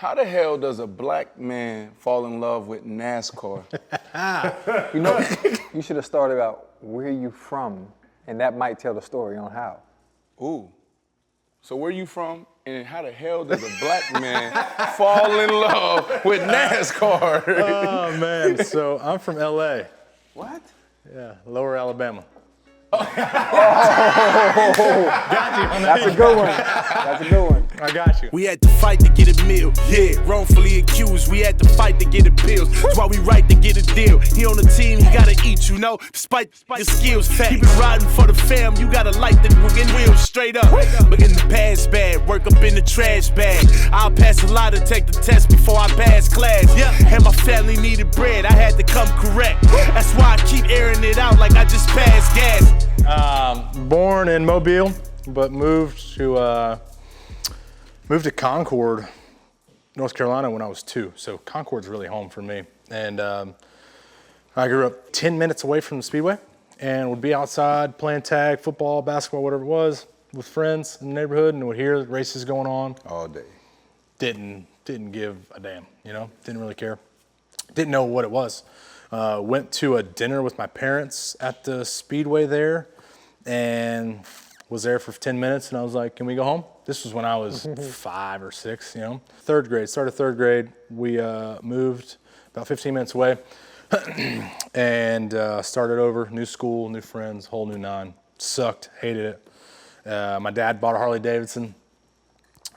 How the hell does a black man fall in love with NASCAR? You know, you should have started out where you from, and that might tell the story on how. Ooh. So where you from, and how the hell does a black man fall in love with NASCAR? Oh, man. So I'm from L.A. What? Yeah, Lower Alabama. That's a good one. That's a good one. I got you. We had to fight to get a meal. Yeah, wrongfully accused. We had to fight to get appeals. That's why we right to get a deal. He on the team, he gotta eat, you know. Despite your skills, keep it riding for the fam. You gotta light the wheels straight up. Look in the past bad, work up in the trash bag. I'll pass a lot to take the test before I pass class. Yeah, and my family needed bread. I had to come correct. That's why I keep airing it out like I just passed gas. Born in Mobile, but moved to Concord, North Carolina when I was 2. So Concord's really home for me. And I grew up 10 minutes away from the Speedway and would be outside playing tag, football, basketball, whatever it was, with friends in the neighborhood, and would hear the races going on. All day. Didn't give a damn, you know, didn't really care. Didn't know what it was. Went to a dinner with my parents at the Speedway there and was there for 10 minutes, and I was like, can we go home? This was when I was 5 or 6, you know. Started third grade. We moved about 15 minutes away and started over, new school, new friends, whole new nine. Sucked, hated it. My dad bought a Harley Davidson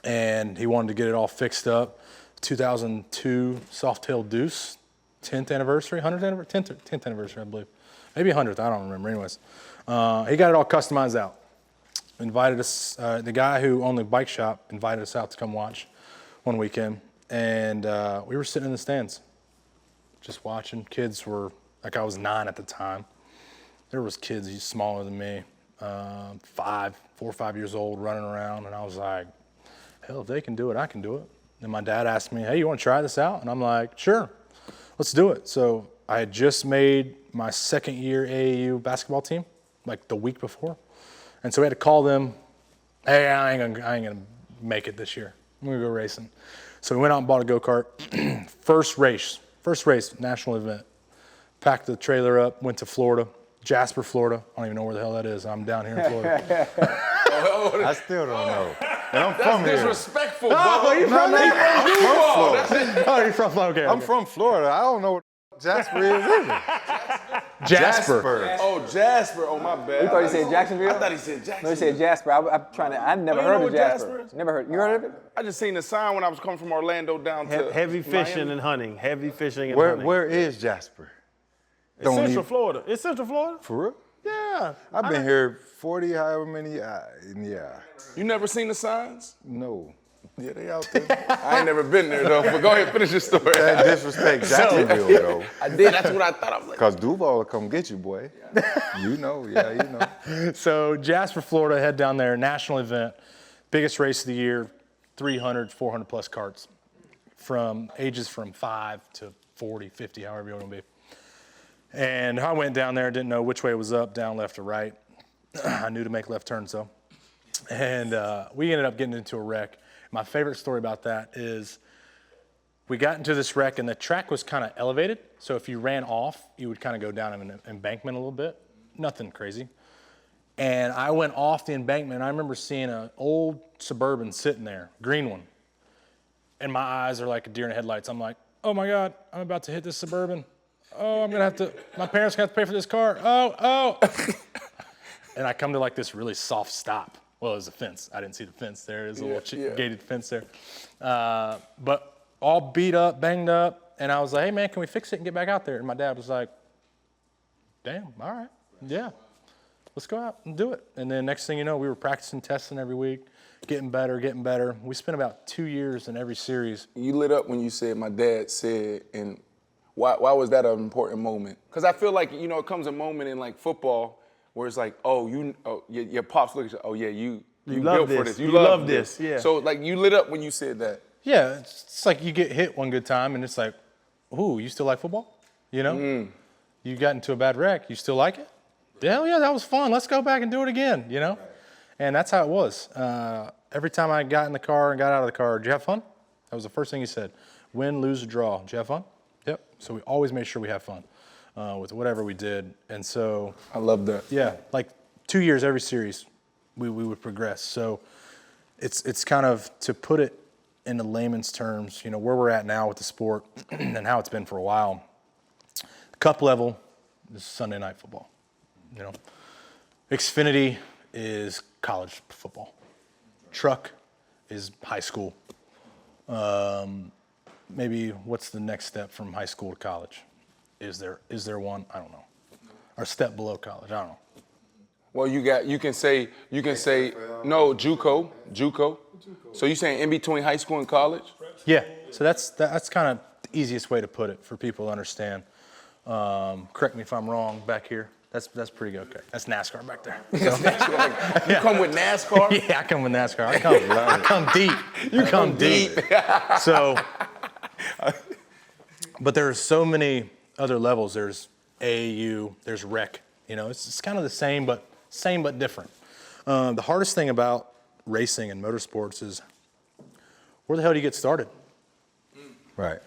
and he wanted to get it all fixed up. 2002 Softail Deuce, 10th anniversary, 100th anniversary, 10th anniversary, I believe. Maybe 100th, I don't remember. Anyways, he got it all customized out. Invited us, the guy who owned the bike shop invited us out to come watch one weekend. And we were sitting in the stands, just watching. Kids were, like I was 9 at the time. There was kids smaller than me, 4 or 5 years old, running around. And I was like, hell, if they can do it, I can do it. And my dad asked me, hey, you want to try this out? And I'm like, sure, let's do it. So I had just made my second year AAU basketball team, like the week before. And so we had to call them, hey, I ain't gonna make it this year. I'm gonna go racing. So we went out and bought a go-kart. First race, national event. Packed the trailer up, went to Florida, Jasper, Florida. I don't even know where the hell that is. I'm down here in Florida. I still don't know. And I'm from here. That's disrespectful, Bubba. Oh, you from there? I'm from Florida. Oh, you're from Florida. Okay, I'm from Florida. I don't know what Jasper is either. Jasper. Oh, Jasper. Oh, my bad. You thought he said Jacksonville? I thought he said Jacksonville. No, he said Jasper. I never you heard know of what Jasper. Jasper is? Never heard. You heard of it? I just seen the sign when I was coming from Orlando down to Heavy fishing Miami. and hunting. Heavy fishing and hunting. Where is Jasper? It's Central Florida. It's Central Florida? For real? Yeah. I've been here 40, however many, yeah. You never seen the signs? No. Yeah, they out there. I ain't never been there, though, but go ahead, finish your story. That disrespect Jacksonville, though. I did, that's what I thought. I was like, Because Duval will come get you, boy. You know, yeah, you know. So Jasper, Florida, head down there, national event, biggest race of the year, 300, 400 plus carts from ages from 5 to 40, 50, however you want to be. And I went down there, didn't know which way was up, down, left, or right. I knew to make left turns, though. And we ended up getting into a wreck. My favorite story about that is we got into this wreck and the track was kind of elevated. So if you ran off, you would kind of go down an embankment a little bit. Nothing crazy. And I went off the embankment and I remember seeing an old Suburban sitting there, green one. And my eyes are like a deer in the headlights. I'm like, oh my God, I'm about to hit this Suburban. Oh, I'm gonna have to, my parents gonna have to pay for this car. Oh. And I come to like this really soft stop. Well, it was a fence. I didn't see the fence there. There's a little gated fence there. But all beat up, banged up. And I was like, hey, man, can we fix it and get back out there? And my dad was like, damn, all right, yeah. Let's go out and do it. And then next thing you know, we were practicing, testing every week, getting better. We spent about 2 years in every series. you lit up when you said my dad said, and why was that an important moment? Because I feel like, you know, it comes a moment in like football where it's like, your pops look at you, oh yeah, you built for this. You love this. Yeah. So like you lit up when you said that. Yeah, it's like you get hit one good time and it's like, ooh, you still like football? You know? You got into a bad wreck, you still like it? Hell yeah, that was fun. Let's go back and do it again, you know? And that's how it was. Every time I got in the car and got out of the car, did you have fun? That was the first thing he said. Win, lose, or draw. Did you have fun? Yep. So we always made sure we have fun with whatever we did. And so. I love that. Yeah, like 2 years every series, we would progress. So it's kind of, to put it into layman's terms, you know, where we're at now with the sport and how it's been for a while. Cup level is Sunday night football, you know. Xfinity is college football. Truck is high school. Maybe what's the next step from high school to college? Is there one? I don't know. Or step below college? I don't know. Well, you can say no, JUCO. So you saying in between high school and college? Yeah. So that's kind of the easiest way to put it for people to understand. Correct me if I'm wrong back here. That's pretty good. Okay. That's NASCAR back there. So. You come with NASCAR? Yeah, I come with NASCAR. I come deep. You come deep. So, but there's so many other levels. There's AAU, there's rec. You know, it's kind of the same but different. The hardest thing about racing and motorsports is, where the hell do you get started? Right.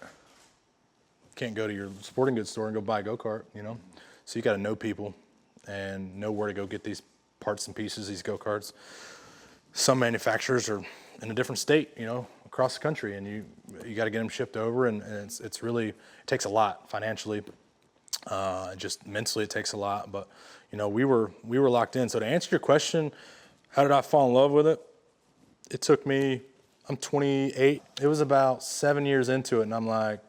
Can't go to your sporting goods store and go buy a go-kart, you know? So you got to know people and know where to go get these parts and pieces, these go-karts. Some manufacturers are in a different state, you know, across the country, and you got to get them shipped over, and it's really, it takes a lot financially, just mentally it takes a lot. But you know, we were locked in. So to answer your question, how did I fall in love with it? It took me, I'm 28. It was about 7 years into it, and I'm like,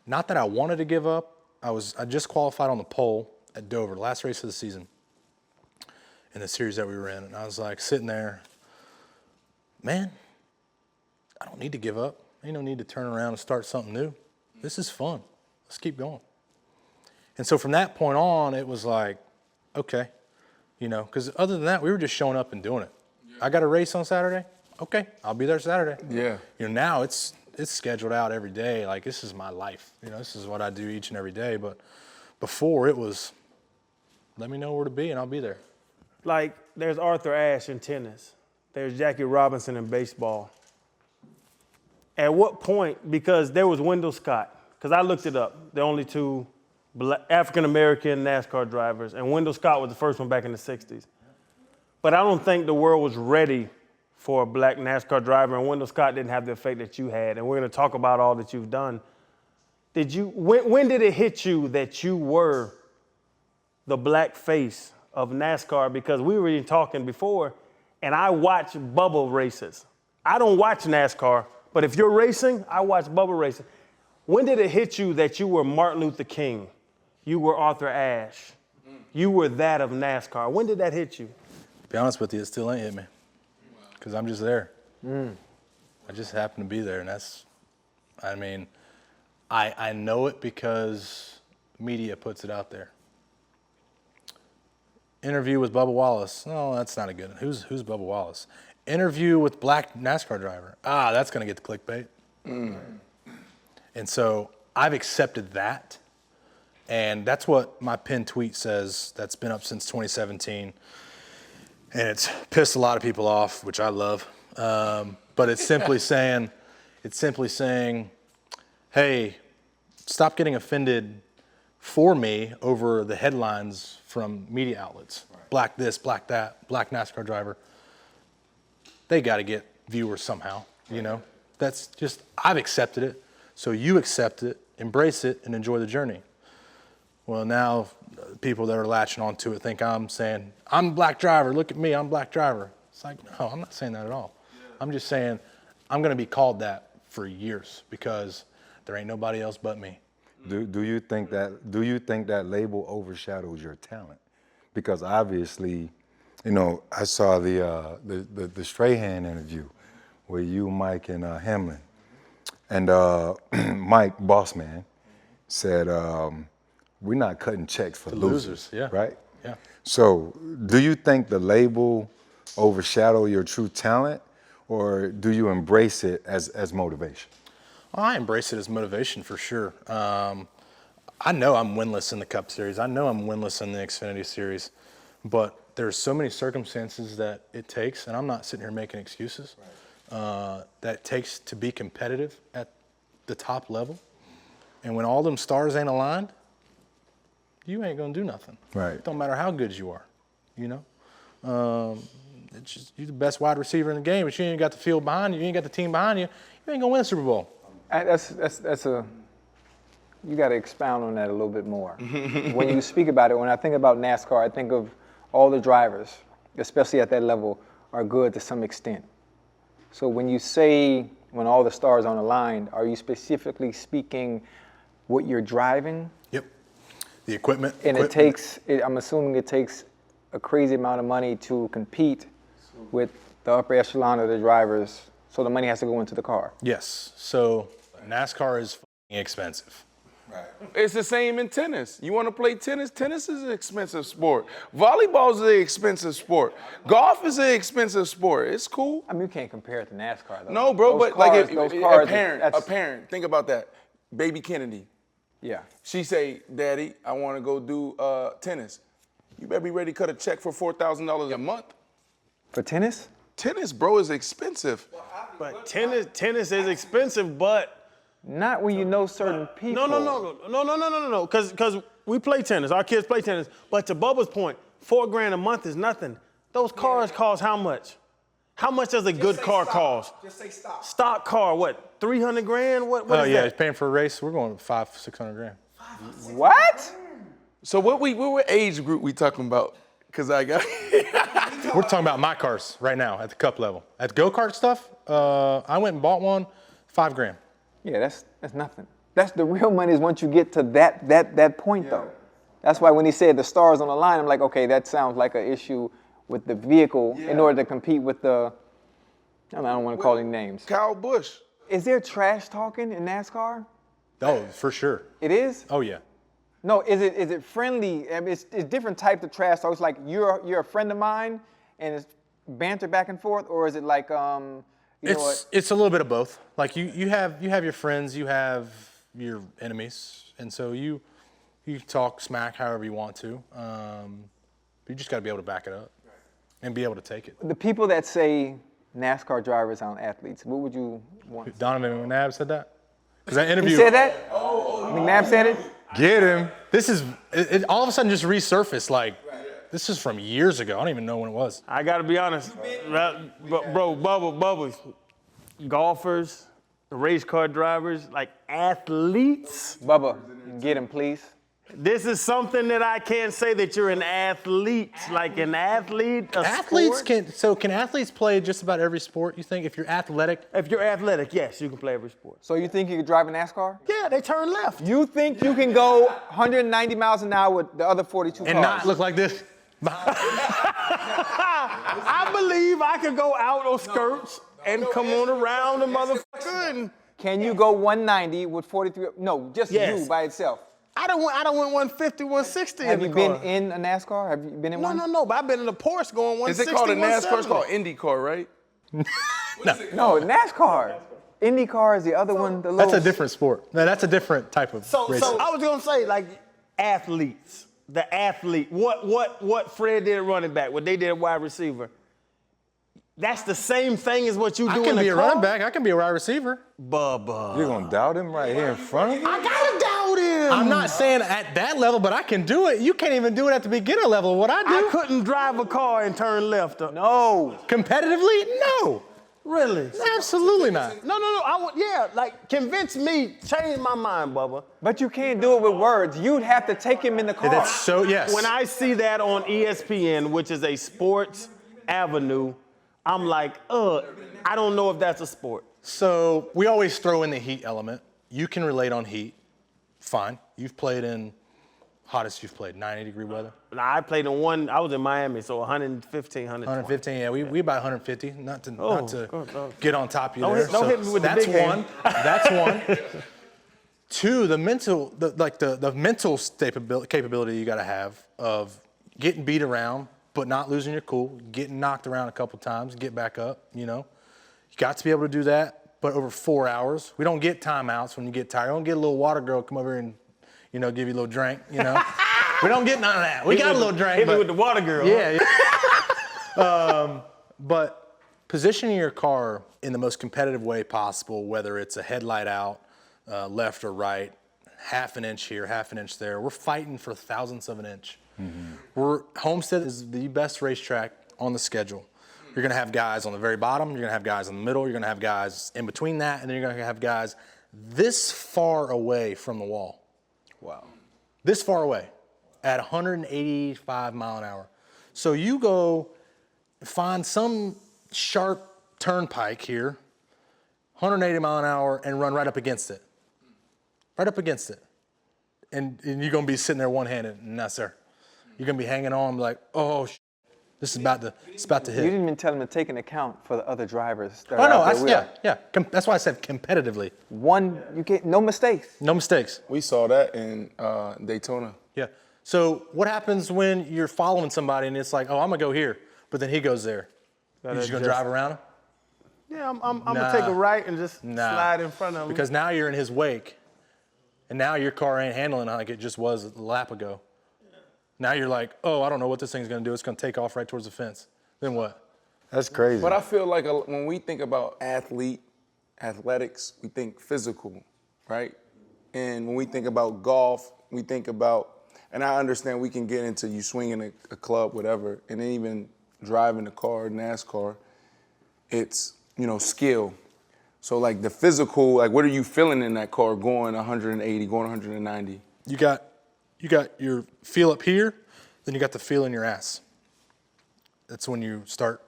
not that I wanted to give up. I just qualified on the pole at Dover, last race of the season, in the series that we were in. And I was like sitting there, man, I don't need to give up. Ain't no need to turn around and start something new. This is fun. Let's keep going. And so from that point on, it was like, okay, you know, because other than that, we were just showing up and doing it. I got a race on Saturday. Okay, I'll be there Saturday. Yeah. You know, now it's scheduled out every day. Like, this is my life. You know, this is what I do each and every day. But before, it was, let me know where to be and I'll be there. Like, there's Arthur Ashe in tennis. There's Jackie Robinson in baseball. At what point, because there was Wendell Scott, because I looked it up, the only two African-American NASCAR drivers, and Wendell Scott was the first one back in the 60s. But I don't think the world was ready for a black NASCAR driver, and Wendell Scott didn't have the effect that you had. And we're going to talk about all that you've done. When did it hit you that you were the black face of NASCAR? Because we were even talking before, and I watch Bubba races. I don't watch NASCAR, but if you're racing, I watch Bubba racing. When did it hit you that you were Martin Luther King? You were Arthur Ashe. You were that of NASCAR. When did that hit you? To be honest with you, it still ain't hit me. Because I'm just there. I just happen to be there. And that's, I mean, I know it because media puts it out there. Interview with Bubba Wallace. Oh, that's not a good one. Who's Bubba Wallace? Interview with black NASCAR driver. That's going to get the clickbait. And so I've accepted that. And that's what my pinned tweet says that's been up since 2017. And it's pissed a lot of people off, which I love. But it's simply saying, hey, stop getting offended for me over the headlines from media outlets. Right. Black this, black that, black NASCAR driver. They got to get viewers somehow, you know? That's just, I've accepted it. So you accept it, embrace it, and enjoy the journey. Well, now people that are latching onto it think I'm saying, I'm a black driver, look at me, I'm a black driver. It's like, no, I'm not saying that at all. I'm just saying I'm going to be called that for years because there ain't nobody else but me. Do you think that label overshadows your talent? Because obviously, you know, I saw the Strahan interview with you, Mike, and Hamlin. And Mike, boss man, said, we're not cutting checks for losers, yeah. Right? Yeah. So do you think the label overshadow your true talent, or do you embrace it as motivation? Well, I embrace it as motivation for sure. I know I'm winless in the Cup Series. I know I'm winless in the Xfinity Series, but there's so many circumstances that it takes, and I'm not sitting here making excuses. that it takes to be competitive at the top level. And when all them stars ain't aligned, you ain't gonna do nothing. Right. It don't matter how good you are, you know? It's just, you're the best wide receiver in the game, but you ain't got the field behind you, you ain't got the team behind you, you ain't gonna win a Super Bowl. You got to expound on that a little bit more. When you speak about it, when I think about NASCAR, I think of all the drivers, especially at that level, are good to some extent. So when you say when all the stars on the line, are you specifically speaking what you're driving? Yep. The equipment. And I'm assuming it takes a crazy amount of money to compete with the upper echelon of the drivers, so the money has to go into the car. Yes. So NASCAR is expensive. It's the same in tennis. You want to play tennis? Tennis is an expensive sport. Volleyball is an expensive sport. Golf is an expensive sport. It's cool. I mean, you can't compare it to NASCAR, though. No, bro, Those but cars, like those if cars, a parent, think about that. Baby Kennedy. Yeah. She say, Daddy, I want to go do tennis. You better be ready to cut a check for $4,000 a month. For tennis? Tennis, bro, is expensive. But tennis is expensive, but Not when you know certain people. no. Because we play tennis. Our kids play tennis. But to Bubba's point, $4,000 a month is nothing. Those cars cost how much? How much does a good car cost? Just say stop. Stock car, what? $300,000? What Oh is yeah, that? it's paying for a race. We're going $500-600 grand. What? So what age group we talking about? Because I got We're talking about my cars right now at the cup level. At the go-kart stuff, I went and bought one, $5 grand. Yeah, that's nothing. That's the real money is once you get to that point, though. That's why when he said the stars on the line, I'm like, okay, that sounds like an issue with the vehicle in order to compete with the, I don't want to call any names. Kyle Busch. Is there trash talking in NASCAR? Oh, for sure. It is? Oh yeah. No, is it friendly? I mean, it's different types of trash talk. It's like you're a friend of mine and it's banter back and forth, or is it like It's a little bit of both. Like you have your friends, you have your enemies, and so you talk smack however you want to. But you just got to be able to back it up and be able to take it. The people that say NASCAR drivers aren't athletes, what would you want? Donovan McNabb said that. Because that interview. He said that? McNabb said it? Get him. This is it all of a sudden just resurfaced. Like this is from years ago. I don't even know when it was. I got to be honest. Bro, Bubba, golfers, race car drivers, like athletes. Bubba, get him, please. This is something that I can't say that you're an athlete, like an athlete, Athletes sport. can athletes play just about every sport? You think if you're athletic? If you're athletic, yes, you can play every sport. So you think you could drive a NASCAR? Yeah, they turn left. You think you can go 190 miles an hour with the other 42 And cars? not look like this? I believe I could go out on skirts and come on around the motherfucker. Can you go 190 with 43? No, just Yes. you by itself. I don't went 150, 160 Have in you the been car. in a NASCAR? Have you been in one? No, but I've been in a Porsche going 160, Is it called a NASCAR? It's 170. called IndyCar, right? No, NASCAR. IndyCar is the other one. The That's a little- different sport. No, that's a different type of So racing. I was gonna say, like, athletes. The athlete. What Fred did at running back, what they did at wide receiver. That's the same thing as what you do I in can the be a car. running back. I can be a wide receiver. Bubba. You're gonna doubt him right here in front of you? I gotta doubt him. I'm not saying at that level, but I can do it. You can't even do it at the beginner level. What I do I couldn't drive a car and turn left. No. competitively? No, Really? absolutely not. No. Convince me, change my mind, Bubba. But you can't do it with words. You'd have to take him in the car. That's so yes. When I see that on ESPN, which is a sports avenue, I'm like, I don't know if that's a sport. So we always throw in the heat element. You can relate on heat. Fine. You've played in hottest you've played, 90-degree weather. Now, I played in one, I was in Miami, so 115, 120. 115, yeah, we about 150. Not to God. get on top of you Don't there. hit- don't hit me with the that's big hand. one. That's one. Two, the mental capability you got to have of getting beat around, but not losing your cool, getting knocked around a couple times, get back up. You got to be able to do that. But over 4 hours, we don't get timeouts when you get tired. We don't get a little water girl come over and give you a little drink. We don't get none of that. We got a little drink. Hit me but- with the water girl. Yeah. But positioning your car in the most competitive way possible, whether it's a headlight out, left or right, half an inch here, half an inch there. We're fighting for thousandths of an inch. Homestead is the best racetrack on the schedule. You're gonna have guys on the very bottom, you're gonna have guys in the middle, you're gonna have guys in between that, and then you're gonna have guys this far away from the wall. Wow. This far away at 185 mile an hour. So you go find some sharp turnpike here, 180 mile an hour, and run right up against it. Right up against it. And you're gonna be sitting there one-handed. No, sir. You're gonna be hanging on like, oh, this is about to hit. You didn't even tell them to take into account for the other drivers. That Oh, are no, out there. yeah. That's why I said competitively. You get no mistakes. No mistakes. We saw that in Daytona. Yeah. So what happens when you're following somebody and it's like, oh, I'm gonna go here, but then he goes there? You're just gonna drive around him? Yeah, I'm gonna take a right and just slide in front of him. Because now you're in his wake, and now your car ain't handling like it just was a lap ago. Now you're like, oh, I don't know what this thing's gonna do. It's gonna take off right towards the fence. Then what? That's crazy. But I feel like when we think about athletics, we think physical, right? And when we think about golf, we think about, and I understand we can get into you swinging a club, whatever, and then even driving a car, NASCAR, it's, skill. So like the physical, like what are you feeling in that car going 180, going 190? You got your feel up here, then you got the feel in your ass. That's when you start,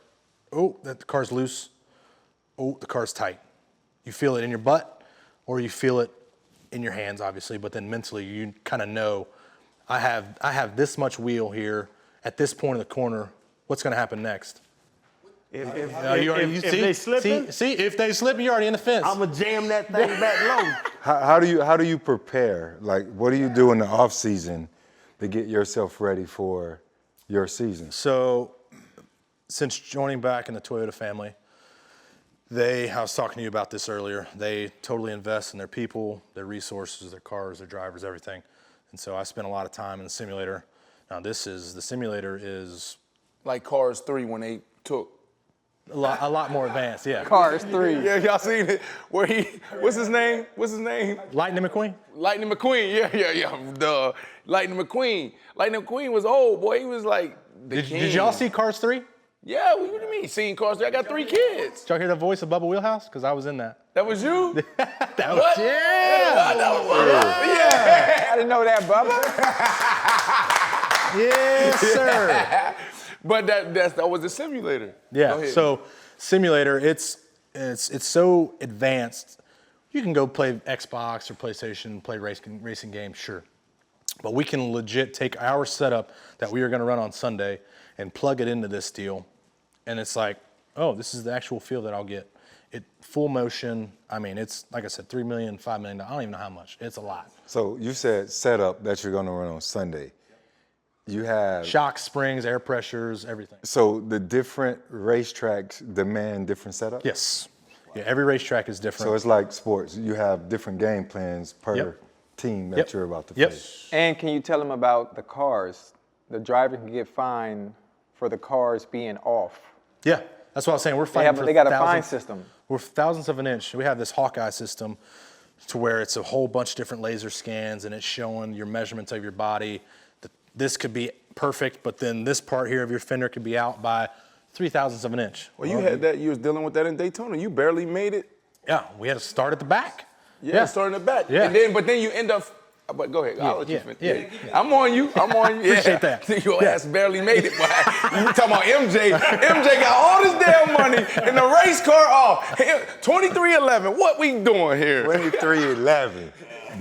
oh, the car's loose. Oh, the car's tight. You feel it in your butt, or you feel it in your hands, obviously, but then mentally you kind of know, I have this much wheel here at this point of the corner. What's going to happen next? If they slipping, if they slip, you're already in the fence. I'm gonna jam that thing back low. How do you prepare? Like, what do you do in the off season to get yourself ready for your season? So, since joining back in the Toyota family, I was talking to you about this earlier, they totally invest in their people, their resources, their cars, their drivers, everything. And so I spent a lot of time in the simulator. Now the simulator is Like Cars 3 when they took. a lot more advanced, yeah. Cars 3. Yeah, y'all seen it? Where what's his name? Lightning McQueen? Lightning McQueen, yeah. Duh. Lightning McQueen. Lightning McQueen was old, boy. He was like the king. Did y'all see Cars 3? Yeah, what do you mean? Seen Cars 3? I got 3 kids. Did y'all hear the voice of Bubba Wheelhouse? Because I was in that. That was you? That was, What? Yeah. I didn't know that, Bubba. Yes, sir. But that was a simulator. Go Yeah. ahead. So simulator, it's so advanced. You can go play Xbox or PlayStation, play racing games, sure. But we can legit take our setup that we are going to run on Sunday and plug it into this deal, and it's like, oh, this is the actual feel that I'll get. It full motion. I mean, it's like I said, $3 million, $5 million. I don't even know how much. It's a lot. So you said setup that you're going to run on Sunday. You have Shocks, springs, air pressures, everything. So the different racetracks demand different setups? Yes. Yeah, every racetrack is different. So it's like sports. You have different game plans per Yep. team that Yep. you're about to Yep. face. And can you tell them about the cars? The driver can get fined for the cars being off. Yeah, that's what I was saying. We're fighting for They got a fine thousandths- system. We're thousandths of an inch. We have this Hawkeye system to where it's a whole bunch of different laser scans and it's showing your measurements of your body. This could be perfect, but then this part here of your fender could be out by 0.003 of an inch. Well, you had that. You was dealing with that in Daytona. You barely made it. Yeah, we had to start at the back. Yeah, starting the back. Yeah. But then you end up. But go ahead. I'll let you finish. yeah. I'm on you. Yeah. Appreciate that. Your ass barely made it. Boy. You talking about MJ? MJ got all this damn money in the race car off. 2311. What we doing here? 2311.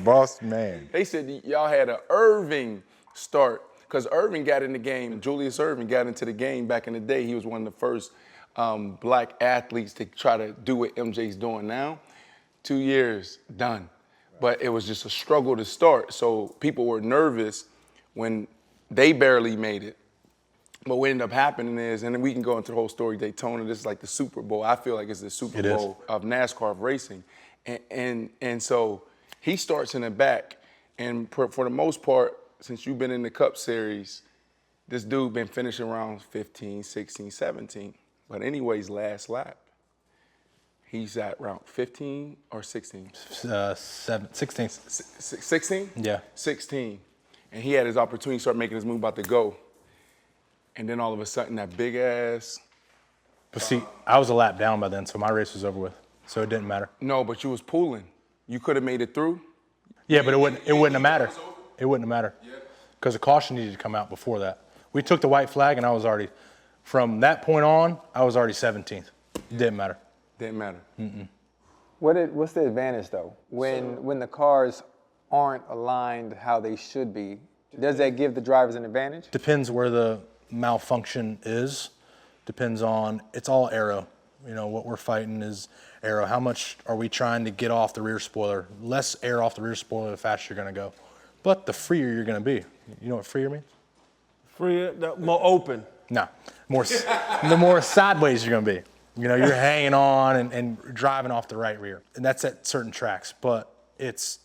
Boss man. They said y'all had an Irving start because Irving got in the game. Julius Irving got into the game back in the day. He was one of the first black athletes to try to do what MJ's doing now. 2 years, done. But it was just a struggle to start. So people were nervous when they barely made it. But what ended up happening is, and then we can go into the whole story, Daytona, this is like the Super Bowl. I feel like it's the Super Bowl of NASCAR, of racing. And so he starts in the back. And for the most part, since you've been in the Cup Series, this dude been finishing around 15, 16, 17. But anyways, last lap, He's at round 15 or 16? 16. 16? Yeah. 16. And he had his opportunity to start making his move about to go. And then all of a sudden, that big ass. But see, I was a lap down by then, so my race was over with. So it didn't matter. No, but you was pulling. You could have made it through. Yeah, but it wouldn't have mattered. It wouldn't have mattered. Because the caution needed to come out before that. We took the white flag, and I was already, from that point on, I was already 17th. It didn't matter. Didn't matter. Mm-mm. What's the advantage though? When the cars aren't aligned how they should be, does that give the drivers an advantage? Depends where the malfunction is. Depends on, it's all aero. You know, what we're fighting is aero. How much are we trying to get off the rear spoiler? Less air off the rear spoiler, the faster you're gonna go. But the freer you're gonna be. You know what freer means? Freer, more open. No, the more sideways you're gonna be. You know, you're hanging on and driving off the right rear. And that's at certain tracks, but it's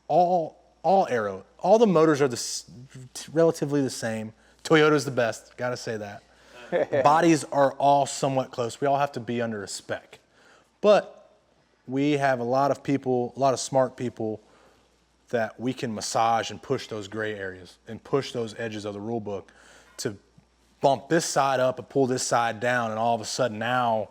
all aero. All the motors are relatively the same. Toyota's the best, gotta say that. Bodies are all somewhat close. We all have to be under a spec. But we have a lot of people, a lot of smart people that we can massage and push those gray areas and push those edges of the rule book to bump this side up and pull this side down, and all of a sudden now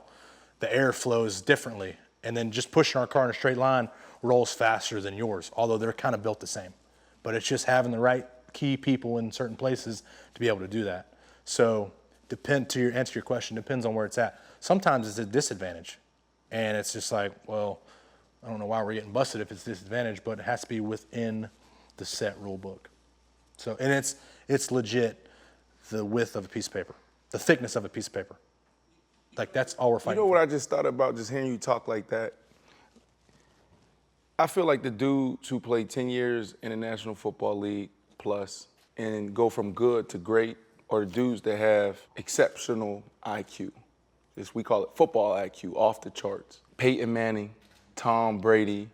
the air flows differently. And then just pushing our car in a straight line rolls faster than yours, although they're kind of built the same. But it's just having the right key people in certain places to be able to do that. So to answer your question, depends on where it's at. Sometimes it's a disadvantage. And it's just like, well, I don't know why we're getting busted if it's disadvantage, but it has to be within the set rule book. So, and it's legit the width of a piece of paper, the thickness of a piece of paper. Like, that's all we're fighting You know for. what I just thought about just hearing you talk like that? I feel like the dudes who play 10 years in the National Football League plus and go from good to great are the dudes that have exceptional IQ. We call it football IQ, off the charts. Peyton Manning, Tom Brady.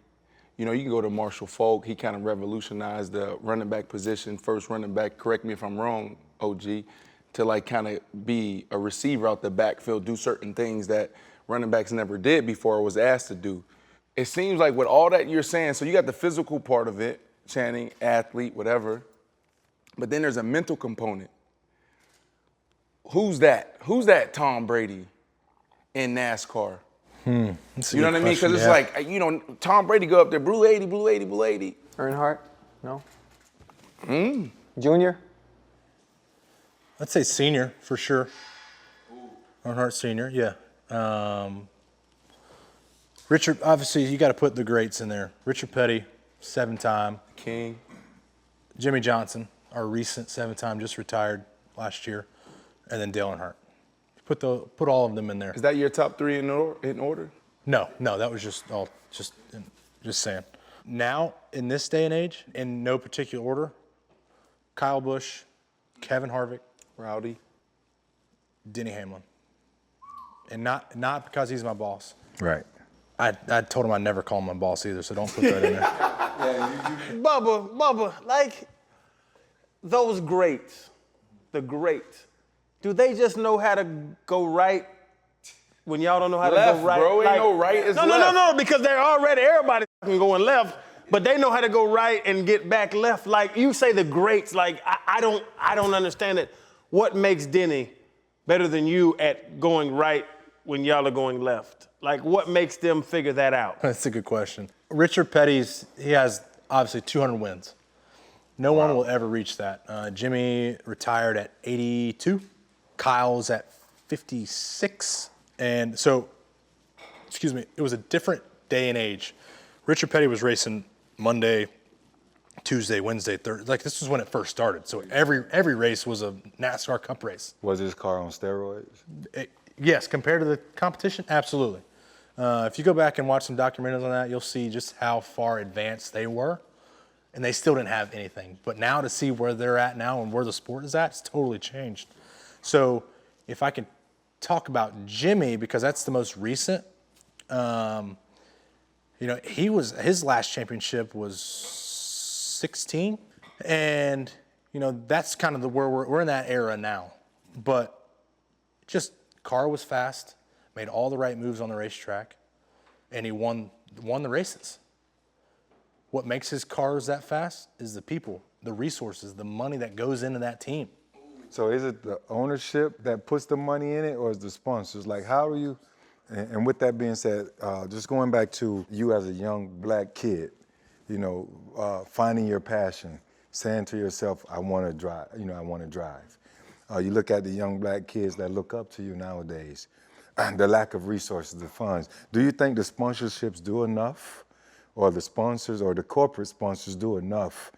You know, you can go to Marshall Faulk. He kind of revolutionized the running back position, first running back, correct me if I'm wrong, OG, to like kind of be a receiver out the backfield, do certain things that running backs never did before or was asked to do. It seems like with all that you're saying, so you got the physical part of it, Channing, athlete, whatever, but then there's a mental component. Who's that? Who's that Tom Brady in NASCAR? You know what I mean? Because it's like, you know, Tom Brady go up there, blue 80, blue 80, blue 80. Earnhardt? No? Junior? I'd say senior for sure. Earnhardt Senior, yeah. Richard, obviously, you got to put the greats in there. Richard Petty, 7-time. King. Jimmy Johnson, our recent 7-time, just retired last year. And then Dale Earnhardt. Put all of them in there. Is that your top three in order? No, that was just saying. Now, in this day and age, in no particular order, Kyle Busch, Kevin Harvick, Rowdy. Denny Hamlin. And not because he's my boss. Right. I told him I'd never call him my boss either, so don't put that in there. Bubba, like those greats, the greats, do they just know how to go right when y'all don't know how to go right? Bro, ain't no right, it's left. No, because they're already, everybody going left, but they know how to go right and get back left. Like you say the greats, like I don't understand it. What makes Denny better than you at going right when y'all are going left? Like what makes them figure that out? That's a good question. Richard Petty's, he has obviously 200 wins. No one will ever reach that. Jimmy retired at 82. Kyle's at 56. And so, it was a different day and age. Richard Petty was racing Monday, Tuesday, Wednesday, Thursday. Like this was when it first started. So every race was a NASCAR Cup race. Was his car on steroids? Yes, compared to the competition, absolutely. If you go back and watch some documentaries on that, you'll see just how far advanced they were. And they still didn't have anything. But now to see where they're at now and where the sport is at, it's totally changed. So if I can talk about Jimmy, because that's the most recent, his last championship was 16. And, that's kind of where we're in that era now. But just car was fast, made all the right moves on the racetrack. and he won the races. What makes his cars that fast is the people, the resources, the money that goes into that team. So is it the ownership that puts the money in it, or is the sponsors? Like, how do you, and with that being said, just going back to you as a young black kid, you know, finding your passion, saying to yourself, I want to drive, I want to drive. You look at the young black kids that look up to you nowadays, the lack of resources, the funds. Do you think the sponsorships do enough, or the sponsors or the corporate sponsors do enough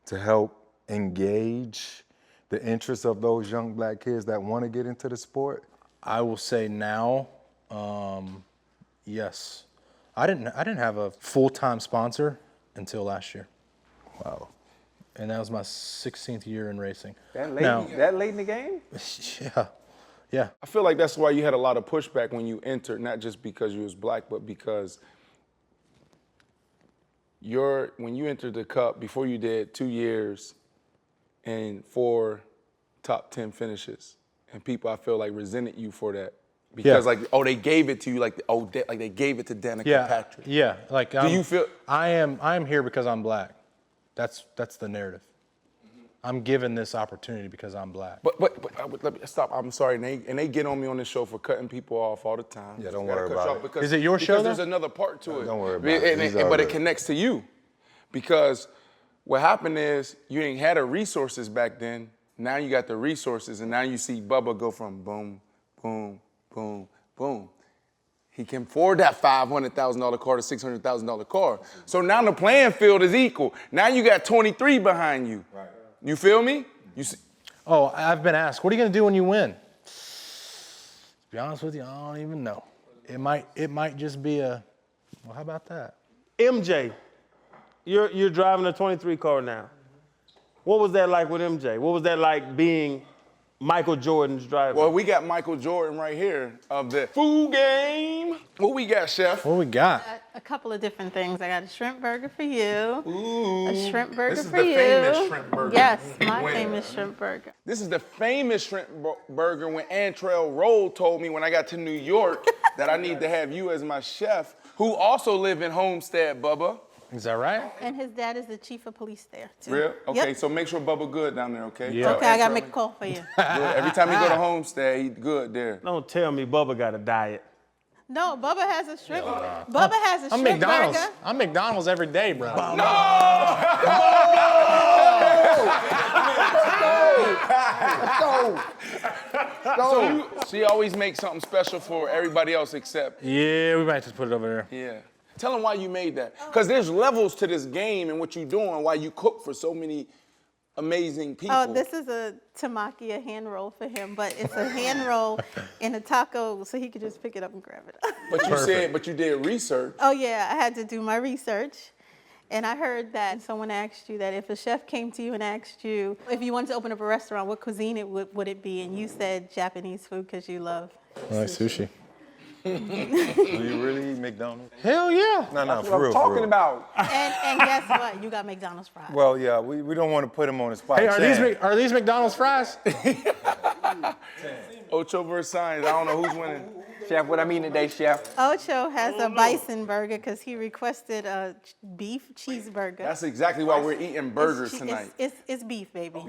to help engage the interests of those young black kids that want to get into the sport? I will say now, yes. I didn't have a full-time sponsor until last year. Wow. And that was my 16th year in racing. That late in the game? Yeah. I feel like that's why you had a lot of pushback when you entered, not just because you was black, but because when you entered the Cup, before you did 2 years and 4 top 10 finishes, and people I feel like resented you for that because they gave it to you like they gave it to Danica Patrick. Yeah. Like, do you feel? I am here because I'm black. That's the narrative. I'm given this opportunity because I'm black. But let me stop. I'm sorry, and they get on me on this show for cutting people off all the time. Yeah, don't worry about it. Is it your show, Because there's though? another part to it. Don't worry about it. But it connects to you, because what happened is you ain't had the resources back then. Now you got the resources, and now you see Bubba go from boom, boom, boom, boom. He can afford that $500,000 car to $600,000 car. So now the playing field is equal. Now you got 23 behind you. Right. You feel me? You see? Oh, I've been asked, what are you going to do when you win? To be honest with you, I don't even know. It might just be well, how about that? MJ, you're driving a 23 car now. What was that like with MJ? What was that like being Michael Jordan's driver? Well, we got Michael Jordan right here of the food game. What we got, Chef? What we got? A couple of different things. I got a shrimp burger for you. Ooh. A shrimp burger This is for the you. famous shrimp burger. Yes, my famous shrimp burger. This is the famous shrimp burger when Antrell Roll told me when I got to New York that I need to have you as my chef, who also live in Homestead, Bubba. Is that right? And his dad is the chief of police there, too. Real? Okay, Yep. so make sure Bubba good down there, okay? Yeah. Okay, I got to make a call for you. Good. Every time he go to Homestead, he good there. Don't tell me Bubba got a diet. No, Bubba has a shrimp. Bubba has a I'm shrimp McDonald's. burger. I'm McDonald's every day, bro. So she always makes something special for everybody else except. Yeah, we might just put it over there. Yeah. Tell them why you made that. Because there's levels to this game and what you're doing, why you cook for so many amazing people. Oh, this is a tamaki, a hand roll for him, but it's a hand roll in a taco, so he could just pick it up and grab it. But you did research. Oh yeah, I had to do my research. And I heard that someone asked you that if a chef came to you and asked you if you wanted to open up a restaurant, what cuisine would it be? And you said Japanese food because you love I like sushi. Do you really eat McDonald's? Hell yeah. No, What I'm talking about. And guess what? You got McDonald's fries. Well, yeah, we don't want to put him on the spot. Hey, are these McDonald's fries? Ocho versus Science. I don't know who's winning. Chef, what I'm eating today, Chef? Ocho has a bison burger because he requested a beef cheeseburger. That's exactly why we're eating burgers It's- tonight. It's beef, baby.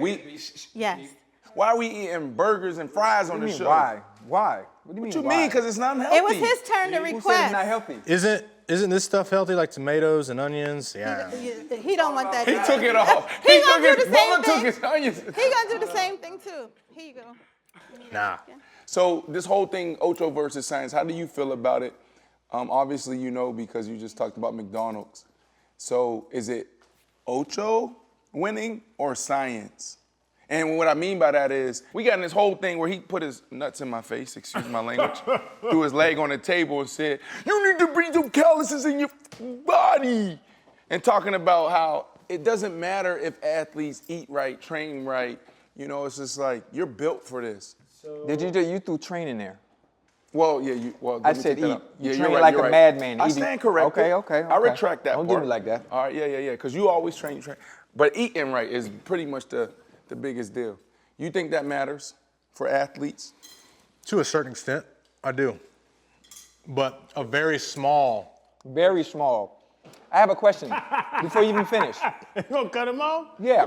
Yes. Why are we eating burgers and fries on the show? Why? Why? What do you mean? What you why? mean? Because it's not healthy. It was his turn to Who said request. it's not healthy? Isn't this stuff healthy, like tomatoes and onions? Yeah. He don't want that. He took it off. He gonna do the same Bubba took thing. his onions. He gonna do the same thing too. Here you go. Nah. So this whole thing, Ocho versus Science, how do you feel about it? Obviously, you know because you just talked about McDonald's. So is it Ocho winning or Science? And what I mean by that is, we got in this whole thing where he put his nuts in my face, excuse my language, threw his leg on the table and said, you need to bring some calluses in your body. And talking about how it doesn't matter if athletes eat right, train right. You know, it's just like, you're built for this. Did you threw training there? Well, yeah, I said eat. You Yeah, train you're right, like you're a right. madman. I Eating. stand corrected. Okay. I retract that Don't part. do me like that. All right, yeah, because you always train. But eating right is pretty much the biggest deal. You think that matters for athletes? To a certain extent, I do. But a very small Very small. I have a question before you even finish. You gonna cut him off? Yeah,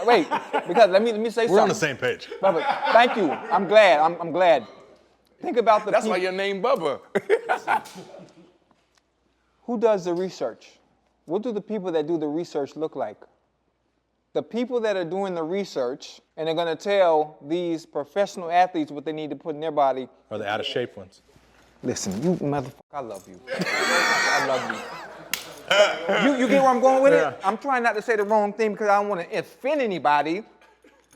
wait, because let me say something. We're on the same page. Bubba, thank you. I'm glad. I'm glad. Think about the That's people. why your name Bubba. Who does the research? What do the people that do the research look like? The people that are doing the research and are going to tell these professional athletes what they need to put in their body. Or the out of shape ones. Listen, you motherfucker, I love you. I love you. You get where I'm going with it? I'm trying not to say the wrong thing because I don't want to offend anybody.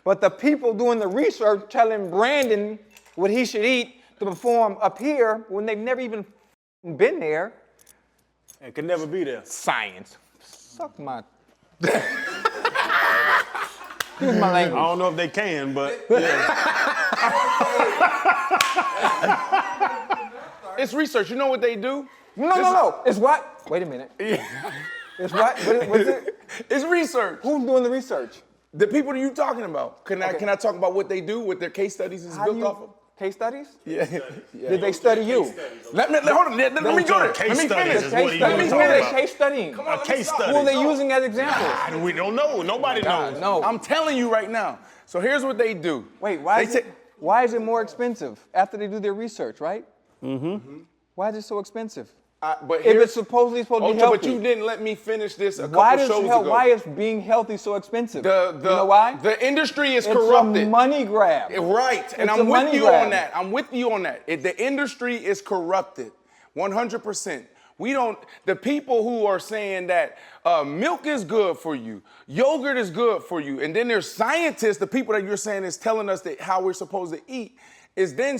But the people doing the research telling Brandon what he should eat to perform up here when they've never even been there. It could never be there. Science. Suck my. Excuse my language. I don't know if they can, but yeah. It's research. You know what they do? No. It's what? Wait a minute. It's what? What is it? It's research. Who's doing the research? The people that you talking about. Can I talk about what they do, what their case studies is built off of? Case studies? Yeah. Did they study you? Let me hold on. Let me go there. Case Let me studies finish. is what he Who was are talking they about. case studying? A case study. Who are they using as examples? We don't know. Nobody knows. No. I'm telling you right now. So here's what they do. Wait, why is it more expensive after they do their research, right? Mm-hmm. Why is it so expensive? But If it's supposed to be Ocho, healthy. but you didn't let me finish this a couple Why shows ago. Why is being healthy so expensive? You know why? The industry is It's corrupted. a money grab. Right, and It's a I'm with money you grab. on that. I'm with you on that. The industry is corrupted, 100%. The people who are saying that milk is good for you, yogurt is good for you, and then there's scientists, the people that you're saying is telling us that how we're supposed to eat, is then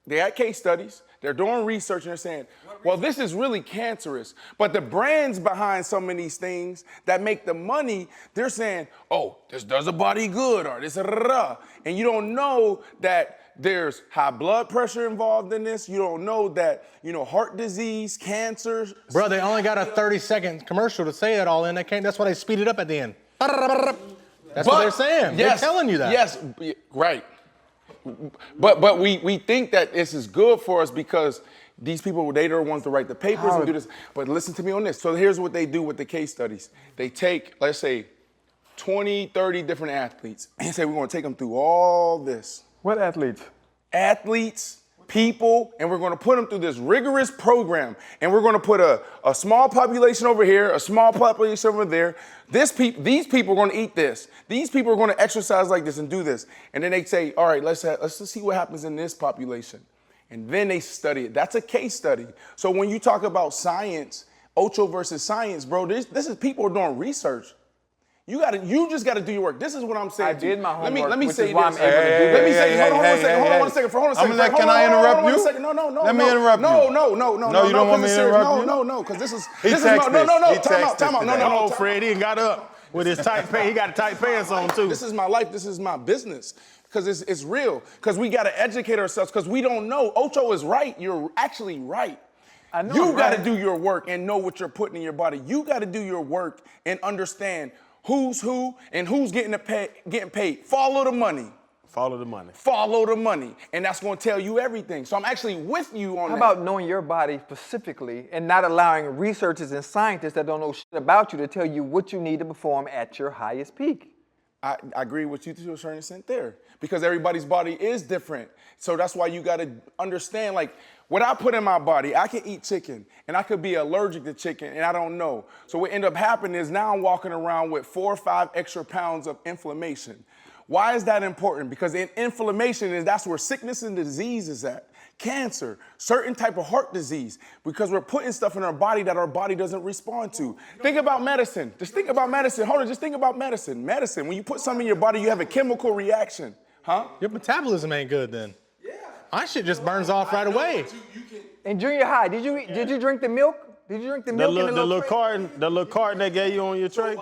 they had case studies. They're doing research and they're saying, well, this is really cancerous. But the brands behind some of these things that make the money, they're saying, oh, this does a body good or this, and you don't know that there's high blood pressure involved in this. You don't know that, heart disease, cancer. Bro, they only got a 30-second commercial to say that all in. That's why they speed it up at the end. That's what they're saying. Yes, they're telling you that. Yes, right. But we think that this is good for us because these people, they are the ones to write the papers and do this. But listen to me on this. So here's what they do with the case studies. They take, let's say, 20, 30 different athletes and say, we're going to take them through all this. What athletes? Athletes, people, and we're going to put them through this rigorous program. And we're going to put a small population over here, a small population over there. These people are going to eat this. These people are going to exercise like this and do this. And then they say, all right, let's just see what happens in this population. And then they study it. That's a case study. So when you talk about science, Ocho versus science, bro, this is people are doing research. You just gotta do your work. This is what I'm saying. I did my homework. Let me which say is why this. I'm able to do Let me this. say. Hold on one second. Can I interrupt you? No. Let me interrupt you. No, you don't want me to interrupt you? No, because this is. He This is texted no. this. Time out. No, Fred, he got up with his tight pants. He got tight pants on too. This is my life. This is my business. Because it's real. Because we got to educate ourselves. Because we don't know. Ocho is right. You're actually right. I know You got to right. do your work and know what you're putting in your body. You got to do your work and understand who's who and who's getting paid. Follow the money. Follow the money. Follow the money. And that's going to tell you everything. So I'm actually with you on How that. about knowing your body specifically and not allowing researchers and scientists that don't know shit about you to tell you what you need to perform at your highest peak? I agree with you to a certain extent there because everybody's body is different. So that's why you got to understand, like, what I put in my body, I can eat chicken and I could be allergic to chicken and I don't know. So what end up happening is now I'm walking around with 4 or 5 extra pounds of inflammation. Why is that important? Because inflammation that's where sickness and disease is at. Cancer, certain type of heart disease, because we're putting stuff in our body that our body doesn't respond to. Think about medicine. Just think about medicine. Hold on, just think about medicine. Medicine, when you put something in your body, you have a chemical reaction. Huh? Your metabolism ain't good then. Yeah. My shit just burns off right away. In junior high, did you drink the milk? Did you drink the milk in the little tray? The little carton they gave you on your tray?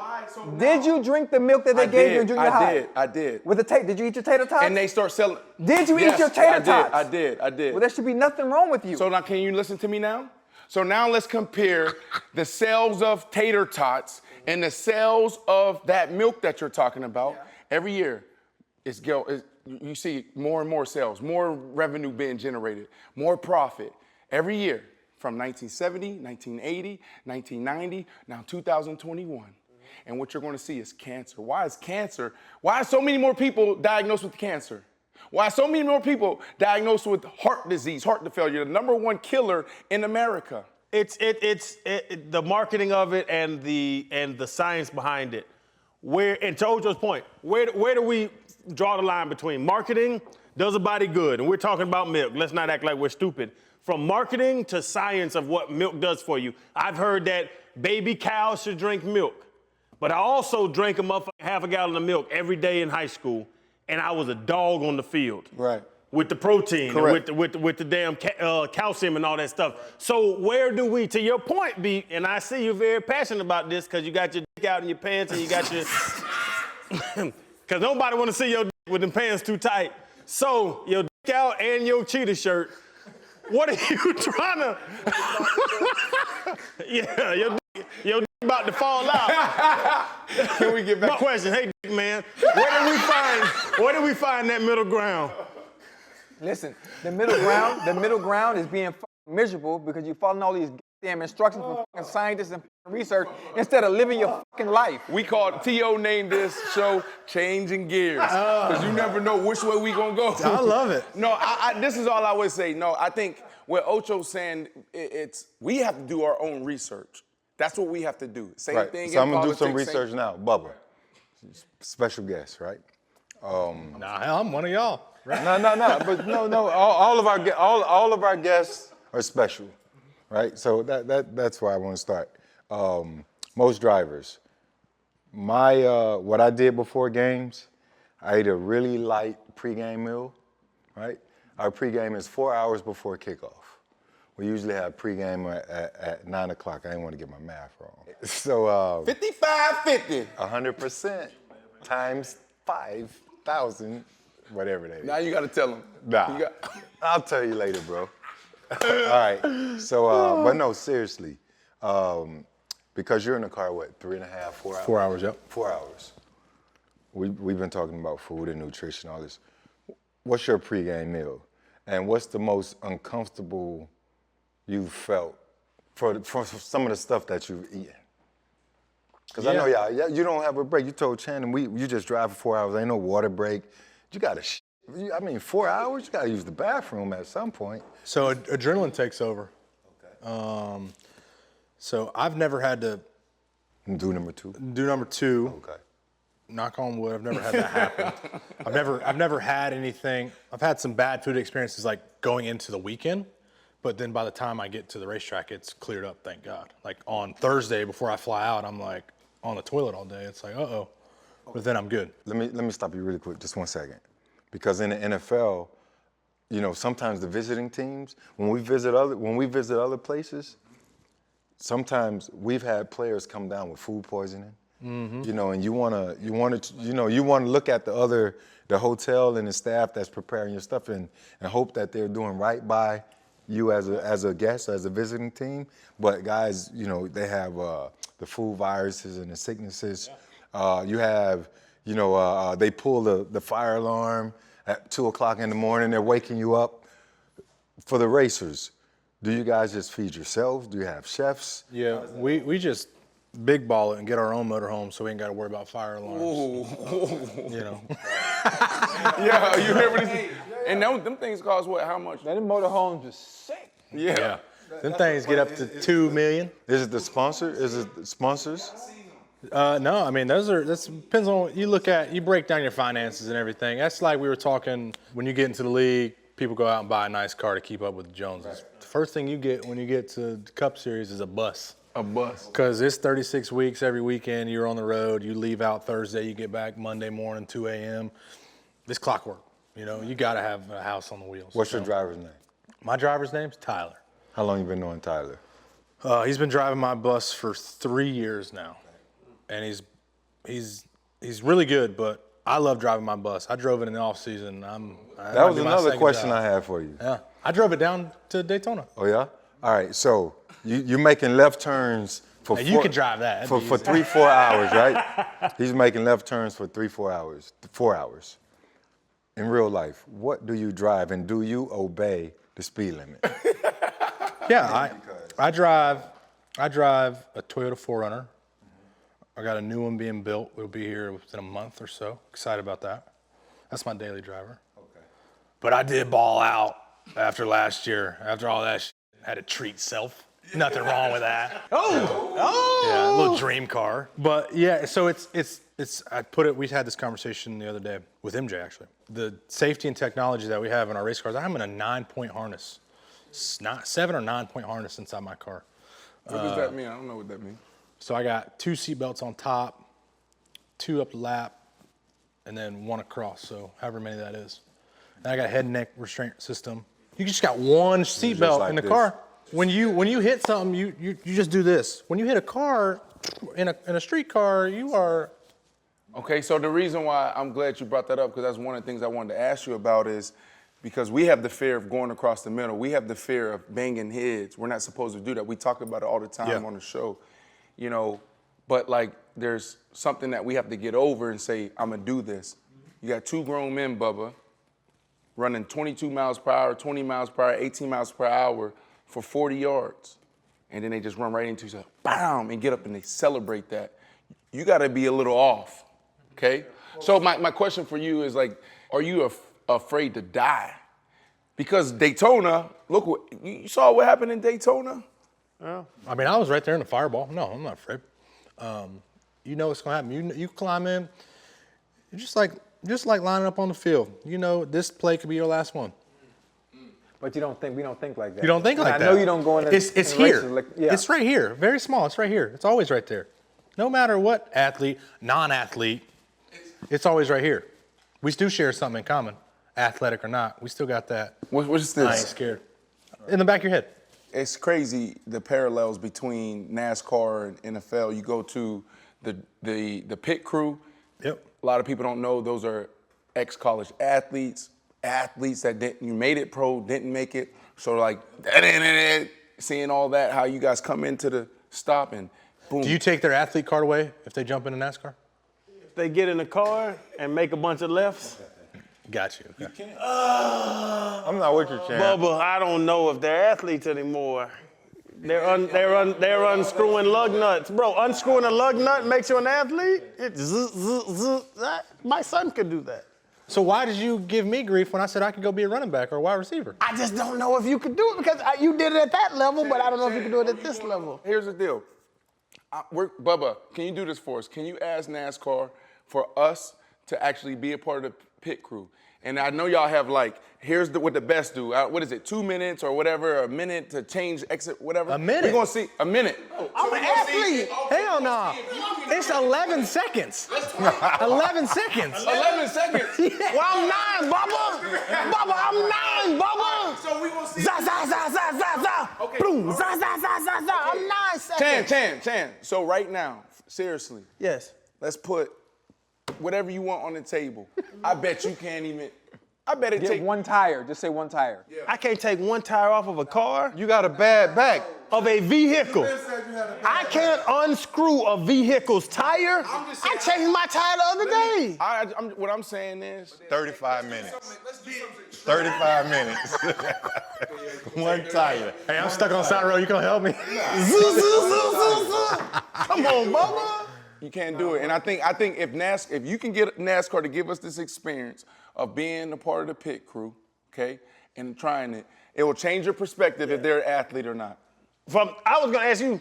Did you drink the milk that they gave you in junior high? I did. With the did you eat your tater tots? And they start selling. Did you eat your tater tots? I did. Well, there should be nothing wrong with you. So now, can you listen to me now? So now let's compare the sales of tater tots and the sales of that milk that you're talking about. Yeah. Every year, you see more and more sales, more revenue being generated, more profit every year. from 1970, 1980, 1990, now 2021. And what you're going to see is cancer. Why is cancer? Why are so many more people diagnosed with cancer? Why are so many more people diagnosed with heart disease, heart failure, the #1 killer in America? It's the marketing of it and the science behind it. And to Ocho's point, where do we draw the line between marketing does a body good, and we're talking about milk. Let's not act like we're stupid. From marketing to science of what milk does for you. I've heard that baby cows should drink milk, but I also drank half a gallon of milk every day in high school, and I was a dog on the field. Right. With the protein, Correct. and with the damn calcium and all that stuff. So where do we, to your point, B, and I see you're very passionate about this because you got your dick out in your pants and you got your, because nobody want to see your dick with them pants too tight. So your dick out and your cheetah shirt, what are you trying to, yeah, your dick about to fall out. Can we get back? My question, hey, dick man, where do we find that middle ground? Listen, the middle ground is being miserable because you're following all these damn instructions from fucking scientists and research instead of living your fucking life. We called, T.O. named this show Changing Gears. Because you never know which way we gonna go. I love it. No, this is all I would say. No, I think what Ocho's saying, we have to do our own research. That's what we have to do. Same Right. thing So in I'm gonna do some politics, research now. Bubba, special guest, right? Nah, hell, I'm one of y'all. Right? No. But no. All of our guests are special, right? So that's why I want to start. Most drivers, what I did before games, I ate a really light pregame meal, right? Our pregame is 4 hours before kickoff. We usually have pregame at 9 o'clock. I didn't want to get my math wrong. So 55-50. 100% times 5,000. Whatever that is. Now you gotta tell them. Nah, I'll tell you later, bro. All right, so, but no, seriously, because you're in the car, what, 3.5, 4 hours? 4 hours, yep. 4 hours. We've been talking about food and nutrition, all this. What's your pregame meal? And what's the most uncomfortable you've felt for some of the stuff that you've eaten? Because I know you don't have a break. You told Shannon, you just drive for 4 hours, ain't no water break. You gotta, 4 hours, you gotta use the bathroom at some point. So adrenaline takes over. Okay. So I've never had to Do number two. Okay. Knock on wood, I've never had that happen. I've never had anything. I've had some bad food experiences like going into the weekend, but then by the time I get to the racetrack, it's cleared up, thank God. Like on Thursday before I fly out, I'm like on the toilet all day. It's like, uh-oh. But then I'm good. Let me stop you really quick, just 1 second. Because in the NFL, sometimes the visiting teams, when we visit other places, sometimes we've had players come down with food poisoning. Mm-hmm. And you want to look at the hotel and the staff that's preparing your stuff and hope that they're doing right by you as a guest, as a visiting team. But guys, they have the food viruses and the sicknesses. You have, they pull the fire alarm at 2 o'clock in the morning. They're waking you up. For the racers, do you guys just feed yourselves? Do you have chefs? Yeah, we just big ball it and get our own motorhome so we ain't got to worry about fire alarms. Yeah, you remember this? And them things cost what? How much? Them motorhomes are sick. Yeah. Them things get up to $2 million. Is it the sponsor? Is it the sponsors? No, I mean, that depends on, you break down your finances and everything. That's like we were talking, when you get into the league, people go out and buy a nice car to keep up with the Joneses. The first thing you get when you get to the Cup Series is a bus. A bus. Because it's 36 weeks every weekend, you're on the road, you leave out Thursday, you get back Monday morning, 2 a.m. It's clockwork. You got to have a house on the wheels. What's your driver's name? My driver's name's Tyler. How long you been knowing Tyler? He's been driving my bus for 3 years now. And he's really good, but I love driving my bus. I drove it in the off season. That was another question I had for you. Yeah, I drove it down to Daytona. Oh yeah? All right, so you're making left turns for Now, you can drive that. for 3-4 hours, right? He's making left turns for 3-4 hours, 4 hours. In real life, what do you drive and do you obey the speed limit? Yeah, I drive a Toyota 4Runner. I got a new one being built. It'll be here within a month or so. Excited about that. That's my daily driver. Okay. But I did ball out after last year. After all that shit, had to treat self. Nothing wrong with that. Yeah, a little dream car. But yeah, so it's we had this conversation the other day with MJ actually. The safety and technology that we have in our race cars, I'm in a 9-point harness. Not 7 or 9-point harness inside my car. What does that mean? I don't know what that means. So I got 2 seat belts on top, 2 up the lap, and then 1 across, so however many that is. And I got a head and neck restraint system. You just got 1 seat belt in the car. When you hit something, you just do this. When you hit a car, in a street car, you are. Okay, so the reason why I'm glad you brought that up, because that's one of the things I wanted to ask you about is because we have the fear of going across the middle. We have the fear of banging heads. We're not supposed to do that. We talk about it all the time on the show, you know, but like there's something that we have to get over and say, I'm gonna do this. You got 2 grown men, Bubba, running 22 miles per hour, 20 miles per hour, 18 miles per hour for 40 yards. And then they just run right into each other, bam, and get up and they celebrate that. You gotta be a little off, okay? So my question for you is like, are you afraid to die? Because Daytona, look, you saw what happened in Daytona? I mean, I was right there in the fireball. No, I'm not afraid. You know what's gonna happen. You climb in, you're just like lining up on the field. You know, this play could be your last one. But we don't think like that. You don't think like that. I know you don't go in. It's here. It's right here. Very small. It's right here. It's always right there. No matter what athlete, non-athlete, it's always right here. We do share something in common, athletic or not. We still got that. What's this? I ain't scared. In the back of your head. It's crazy the parallels between NASCAR and NFL. You go to the pit crew. Yep. A lot of people don't know those are ex-college athletes that you made it pro, didn't make it. So like, seeing all that, how you guys come into the stop and boom. Do you take their athlete card away if they jump into NASCAR? If they get in the car and make a bunch of lefts. Got you. Okay. You can't. I'm not with you, champ. Bubba, I don't know if they're athletes anymore. They're unscrewing lug nuts. Bro, unscrewing a lug nut makes you an athlete? My son could do that. So why did you give me grief when I said I could go be a running back or a wide receiver? I just don't know if you could do it because you did it at that level, but I don't know if you can do it at this level. Here's the deal. Bubba, can you do this for us? Can you ask NASCAR for us to actually be a part of the pit crew? And I know y'all have like, here's what the best do. What is it, 2 minutes or whatever, a minute to change exit, whatever? A minute? We're gonna see, a minute. I'm an athlete. Hell no. It's 11 seconds. 11 seconds. 11 seconds. Yeah. Well, I'm 9, Bubba. Bubba, I'm 9, Bubba. So we gonna see. Za, za, za, za, za, za. Okay. Boom, za, za, za, za, za. I'm 9 seconds. Chan. So right now, seriously, Yes. let's put whatever you want on the table. I bet you can't even, I bet it Get take 1 tire. Just say 1 tire. Yeah. I can't take 1 tire off of a car, You got a bad back. of a vehicle. I can't unscrew a vehicle's tire. I changed my tire the other day. What I'm saying is, 35 minutes. 35 minutes. 1 tire. Hey, I'm stuck on side road. You gonna help me? Come on, Bubba. you can't do it. And I think if you can get NASCAR to give us this experience of being a part of the pit crew, okay, and trying it, it will change your perspective if they're an athlete or not. I was gonna ask you,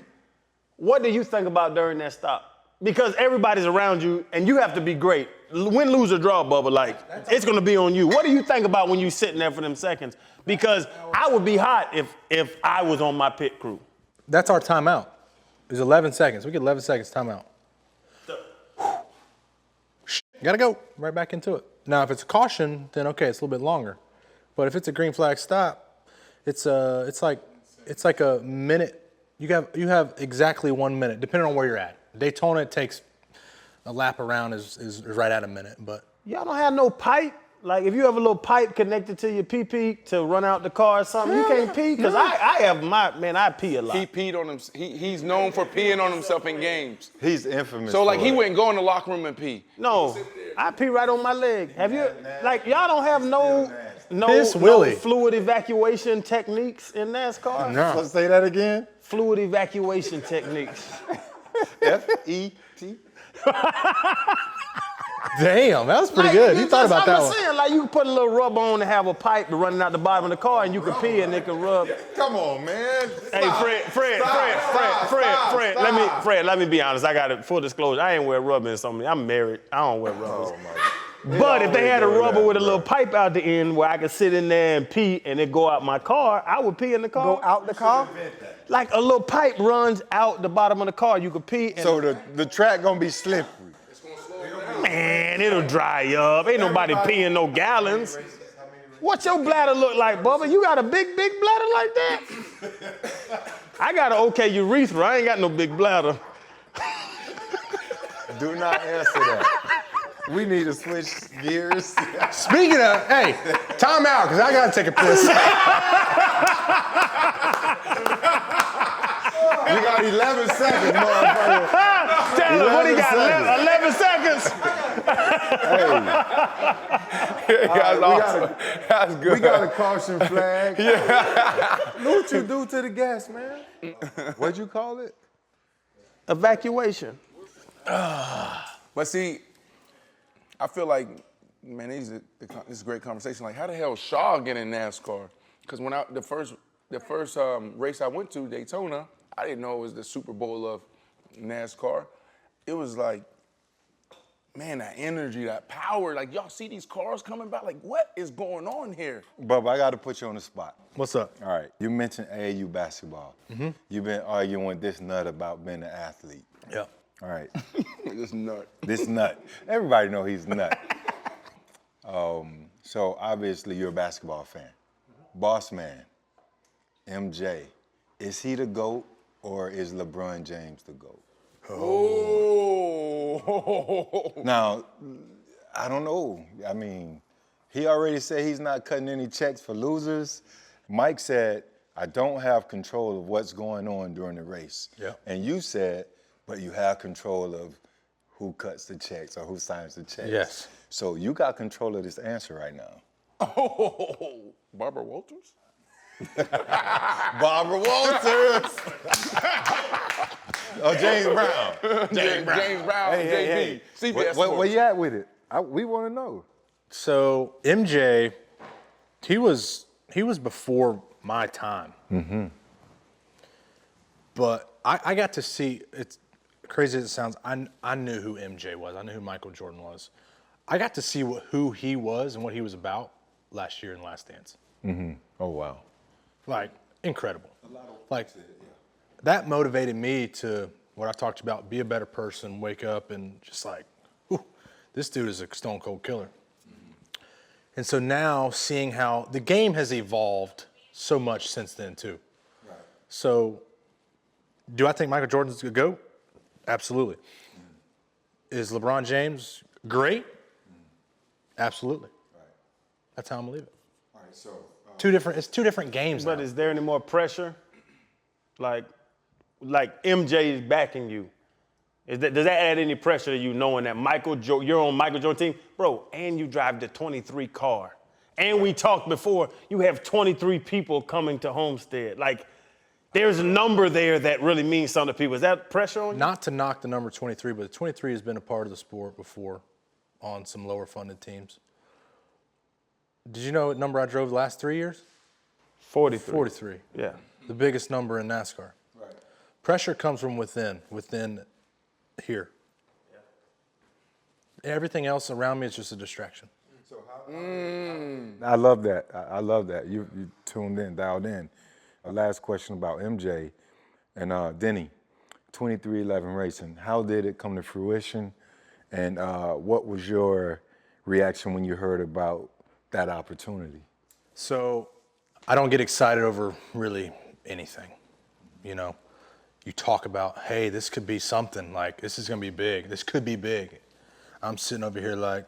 what do you think about during that stop? Because everybody's around you and you have to be great. Win, lose, or draw, Bubba, like, it's gonna be on you. What do you think about when you sitting there for them seconds? Because I would be hot if I was on my pit crew. That's our timeout. It's 11 seconds. We get 11 seconds timeout. Gotta go right back into it. Now, if it's a caution, then okay, it's a little bit longer. But if it's a green flag stop, it's like a minute. You have exactly 1 minute, depending on where you're at. Daytona, it takes a lap around is right at a minute, but. Y'all don't have no pipe? Like, if you have a little pipe connected to your pee-pee to run out the car or something, you can't pee? Because I have I pee a lot. He peed on him. He's known for peeing on himself in games. He's infamous. So like for he it. wouldn't go in the locker room and pee. No, I pee right on my leg. Have you, like, y'all don't have no No Willie. fluid evacuation techniques in NASCAR? No. Let's say that again. Fluid evacuation techniques. F-E-T. Damn, that was pretty good. You thought about that I'm one. saying, like, you can put a little rub on and have a pipe running out the bottom of the car, and you can pee and it can rub. Come on, man. Hey, Fred, let me be honest. I got a full disclosure. I ain't wear rubber in something. I'm married. I don't wear rubbers. Oh, my. But if they had a rubber with a little pipe. pipe out the end where I could sit in there and pee and it go out my car, I would pee in the car. Go out the car? Like a little pipe runs out the bottom of the car. You could pee. And So the track gonna be slippery. man, it'll dry up. Ain't nobody peeing no gallons. What's your bladder look like, Bubba? You got a big bladder like that? I got an okay urethra. I ain't got no big bladder. Do not answer that. We need to switch gears. Speaking of, hey, time out, because I got to take a piss. We got 11 seconds, motherfucker. Tell him what he 11 got, 11 seconds. That's awesome. That's good. We got a caution flag. What you do to the gas, man? What'd you call it? Evacuation. But see, I feel like, man, this is a great conversation. Like, how the hell Shaw get in NASCAR? Because when the first race I went to, Daytona, I didn't know it was the Super Bowl of NASCAR. It was like, man, that energy, that power. Like, y'all see these cars coming by? Like, what is going on here? Bubba, I got to put you on the spot. What's up? All right, you mentioned AAU basketball. Mm-hmm. You've been arguing with this nut about being an athlete. Yeah. All right. This nut. This nut. Everybody know he's nut. So obviously you're a basketball fan. Boss man, MJ, is he the GOAT or is LeBron James the GOAT? Oh. Now, I don't know. I mean, he already said he's not cutting any checks for losers. Mike said, I don't have control of what's going on during the race. Yeah. And you said, but you have control of who cuts the checks or who signs the checks. Yes. So you got control of this answer right now. Oh, Barbara Walters? Barbara Walters! Oh, James Brown. James Brown, Hey. JB. CBS Where Sports. you at with it? We want to know. So MJ, he was before my time. Mm-hmm. But I got to see, it's crazy as it sounds, I knew who MJ was. I knew who Michael Jordan was. I got to see who he was and what he was about last year in Last Dance. Mm-hmm. Oh, wow. Like, incredible. Like, that motivated me to, what I talked about, be a better person, wake up and just like, whew, this dude is a stone cold killer. And so now seeing how the game has evolved so much since then too. Right. So do I think Michael Jordan's a GOAT? Absolutely. Is LeBron James great? Absolutely. Right. That's how I'm gonna leave it. All right, so. It's two different games But now. is there any more pressure? Like MJ is backing you. Does that add any pressure to you knowing that you're on Michael Jordan's team? Bro, and you drive the 23 car. And we talked before, you have 23 people coming to Homestead. Like, there's a number there that really means something to people. Is that pressure on you? Not to knock the number 23, but 23 has been a part of the sport before on some lower funded teams. Did you know what number I drove the last 3 years? 43. 43. Yeah. The biggest number in NASCAR. Right. Pressure comes from within here. Yeah. Everything else around me is just a distraction. So I love that. I love that. You tuned in, dialed in. Last question about MJ and Denny, 2311 Racing. How did it come to fruition? And what was your reaction when you heard about that opportunity? So I don't get excited over really anything. You know, you talk about, hey, this could be something, like this is gonna be big. This could be big. I'm sitting over here like,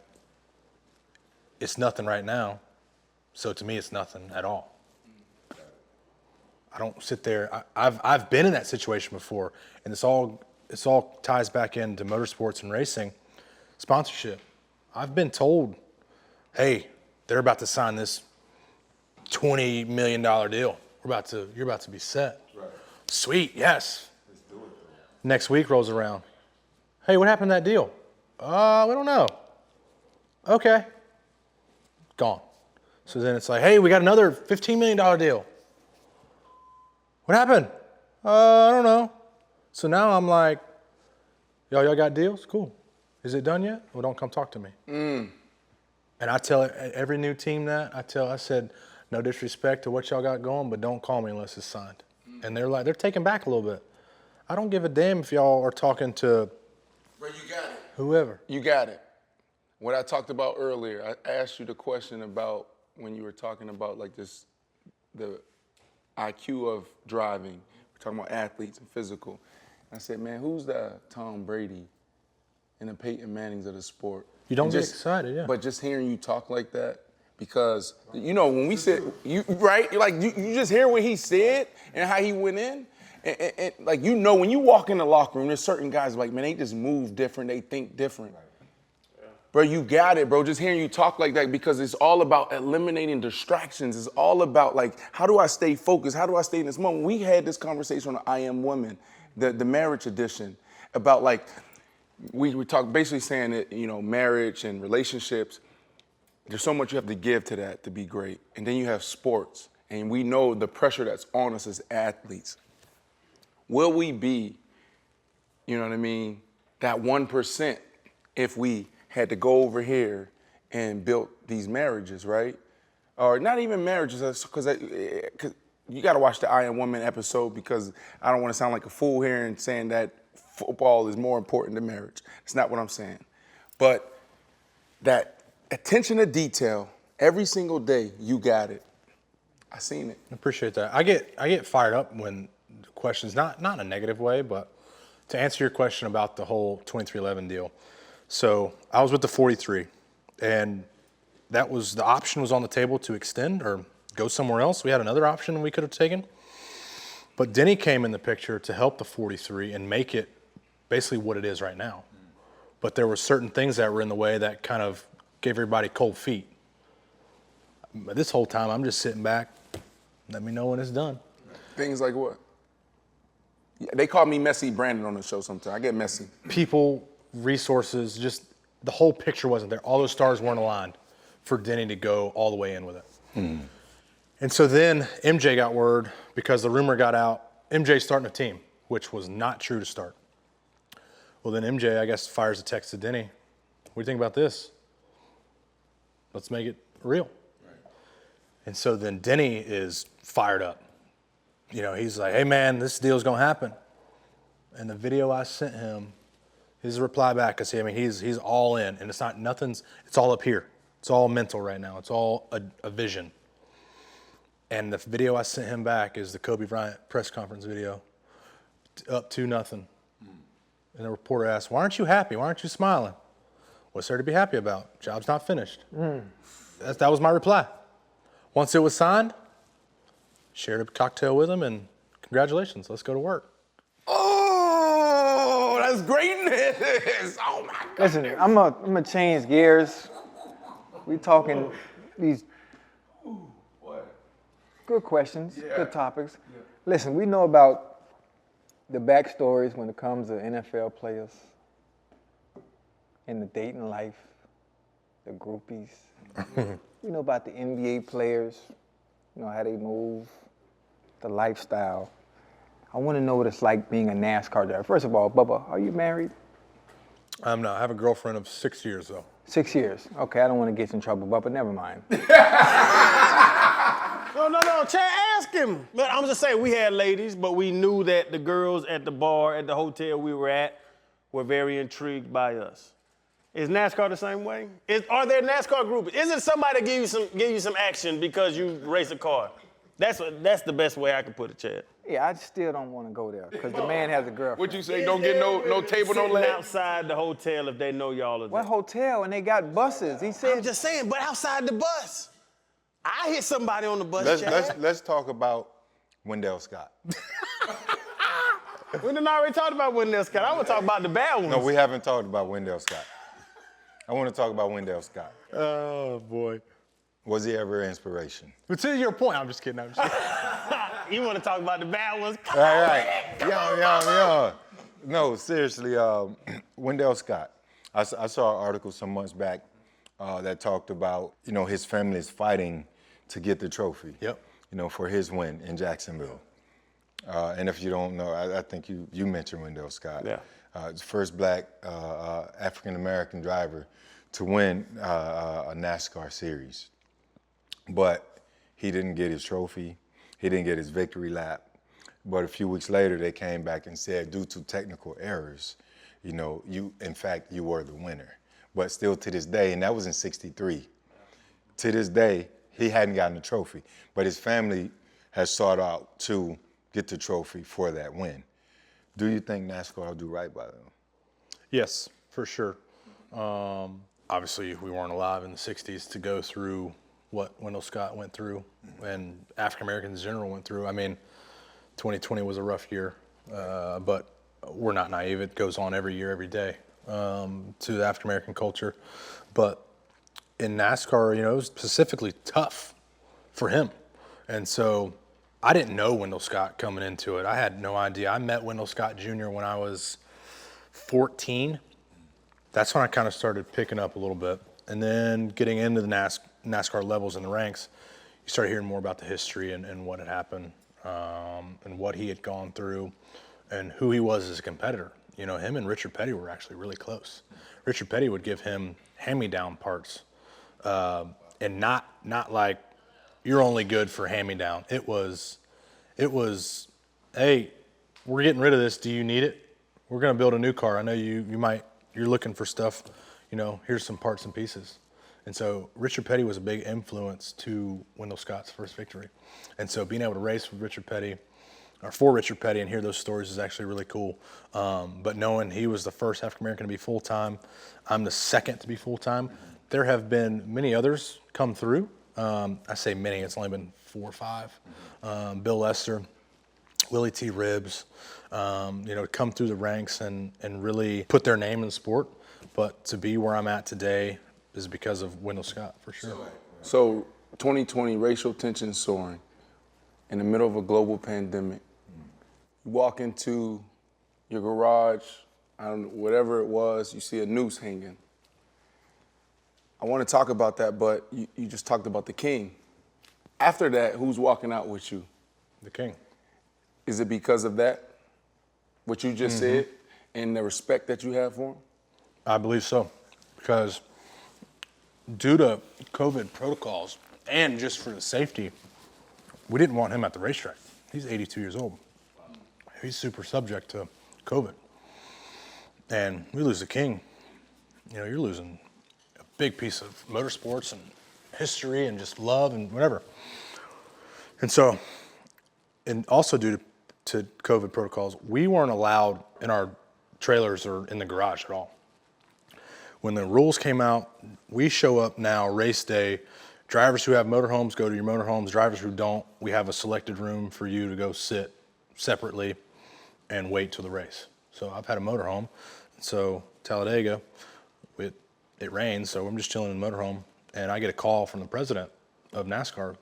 it's nothing right now. So to me, it's nothing at all. I don't sit there. I've been in that situation before, and it's all ties back into motorsports and racing, sponsorship. I've been told, hey, they're about to sign this $20 million deal. You're about to be set. Right. Sweet, yes. Let's do it. Next week rolls around. Hey, what happened to that deal? We don't know. Okay. Gone. So then it's like, hey, we got another $15 million deal. What happened? I don't know. So now I'm like, y'all got deals? Cool. Is it done yet? Well, don't come talk to me. And I tell every new team that, I said, no disrespect to what y'all got going, but don't call me unless it's signed. And they're taken back a little bit. I don't give a damn if y'all are talking to Bro, you got it. Whoever. You got it. What I talked about earlier, I asked you the question about when you were talking about like this, the IQ of driving. We're talking about athletes and physical. I said, man, who's the Tom Brady and the Peyton Mannings of the sport? You don't get excited, yeah. But just hearing you talk like that, because you know when we said you right, like you just hear what he said and how he went in, and like you know when you walk in the locker room, there's certain guys like man they just move different, they think different. Bro, you got it, bro. Just hearing you talk like that because it's all about eliminating distractions. It's all about like how do I stay focused? How do I stay in this moment? We had this conversation on I Am Woman, the marriage edition, about like we talk basically saying that you know marriage and relationships. There's so much you have to give to that to be great. And then you have sports, and we know the pressure that's on us as athletes. Will we be, you know what I mean, that 1% if we had to go over here and build these marriages, right? Or not even marriages, because you got to watch the I Am Woman episode because I don't want to sound like a fool here and saying that football is more important than marriage. It's not what I'm saying. But that attention to detail, every single day, you got it. I seen it. I appreciate that. I get fired up when the questions, not in a negative way, but to answer your question about the whole 2311 deal. So I was with the 43, and that was the option was on the table to extend or go somewhere else. We had another option we could have taken. But Denny came in the picture to help the 43 and make it basically what it is right now. But there were certain things that were in the way that kind of gave everybody cold feet. But this whole time, I'm just sitting back. Let me know when it's done. Things like what? Yeah, they call me Messy Brandon on the show sometimes. I get messy. People, resources, just the whole picture wasn't there. All those stars weren't aligned for Denny to go all the way in with it. And so then MJ got word because the rumor got out, MJ's starting a team, which was not true to start. Well, then MJ, I guess, fires a text to Denny. What do you think about this? Let's make it real. Right. And so then Denny is fired up. You know, he's like, hey man, this deal's gonna happen. And the video I sent him, his reply back is, I mean, he's all in, and it's not nothing's, it's all up here. It's all mental right now. It's all a vision. And the video I sent him back is the Kobe Bryant press conference video, up 2-0. And the reporter asked, why aren't you happy? Why aren't you smiling? What's there to be happy about? Job's not finished. That was my reply. Once it was signed, shared a cocktail with him, and congratulations, let's go to work. Oh, that's greatness. Oh, my God. Listen, I'm gonna change gears. We talking these good questions, good topics. Yeah. Listen, we know about the backstories when it comes to NFL players. In the dating life, the groupies. We know about the NBA players, you know, how they move, the lifestyle. I want to know what it's like being a NASCAR driver. First of all, Bubba, are you married? I'm not. I have a girlfriend of 6 years, though. 6 years. Okay, I don't want to get you in trouble, Bubba, never mind. No, Chad, ask him. But I'm just saying, we had ladies, but we knew that the girls at the bar, at the hotel we were at, were very intrigued by us. Is NASCAR the same way? Are there NASCAR groups? Is it somebody give you some action because you race a car? That's the best way I can put it, Chad. Yeah, I still don't want to go there because the man has a girlfriend. What'd you say? Don't get no table, no leg? Outside the hotel if they know y'all are there. What hotel? And they got buses. He said. I'm just saying, but outside the bus. I hit somebody on the bus, Let's talk about Wendell Scott. We done already talked about Wendell Scott. I want to talk about the bad ones. No, we haven't talked about Wendell Scott. I want to talk about Wendell Scott. Oh, boy. Was he ever an inspiration? But to your point, I'm just kidding. I'm just kidding. You want to talk about the bad ones? Right. Yo. No, seriously, Wendell Scott. I saw an article some months back that talked about, his family is fighting to get the trophy. Yep. For his win in Jacksonville. And if you don't know, I think you mentioned Wendell Scott. Yeah. The first black African-American driver to win a NASCAR series. But he didn't get his trophy. He didn't get his victory lap. But a few weeks later, they came back and said, due to technical errors, in fact, you were the winner. But still to this day, and that was in '63, to this day, he hadn't gotten the trophy. But his family has sought out to get the trophy for that win. Do you think NASCAR will do right by them? Yes, for sure. Obviously, we weren't alive in the 60s to go through what Wendell Scott went through and African Americans in general went through. I mean, 2020 was a rough year, but we're not naive. It goes on every year, every day to the African American culture. But in NASCAR, it was specifically tough for him. And so I didn't know Wendell Scott coming into it. I had no idea. I met Wendell Scott Jr. when I was 14. That's when I kind of started picking up a little bit. And then getting into the NASCAR levels and the ranks, you started hearing more about the history and what had happened and what he had gone through and who he was as a competitor. Him and Richard Petty were actually really close. Richard Petty would give him hand-me-down parts and not like, you're only good for hand-me-down. It was, hey, we're getting rid of this. Do you need it? We're going to build a new car. I know you're looking for stuff. Here's some parts and pieces. And so Richard Petty was a big influence to Wendell Scott's first victory. And so being able to race with Richard Petty, or for Richard Petty, and hear those stories is actually really cool. But knowing he was the first African-American to be full-time, I'm the second to be full-time. There have been many others come through. I say many, it's only been 4 or 5. Bill Lester, Willie T. Ribbs, come through the ranks and really put their name in the sport. But to be where I'm at today is because of Wendell Scott, for sure. So 2020, racial tension soaring in the middle of a global pandemic. You walk into your garage, whatever it was, you see a noose hanging. I want to talk about that, but you just talked about the king. After that, who's walking out with you? The king. Is it because of that, what you just said, and the respect that you have for him? I believe so, because due to COVID protocols and just for the safety, we didn't want him at the racetrack. He's 82 years old. He's super subject to COVID. And we lose the king, you're losing a big piece of motorsports and history and just love and whatever. And so, and also due to COVID protocols, we weren't allowed in our trailers or in the garage at all. When the rules came out, we show up now, race day. Drivers who have motorhomes, go to your motorhomes. Drivers who don't, we have a selected room for you to go sit separately and wait till the race. So I've had a motorhome. So Talladega, it rains, so I'm just chilling in the motorhome, and I get a call from the president of NASCAR.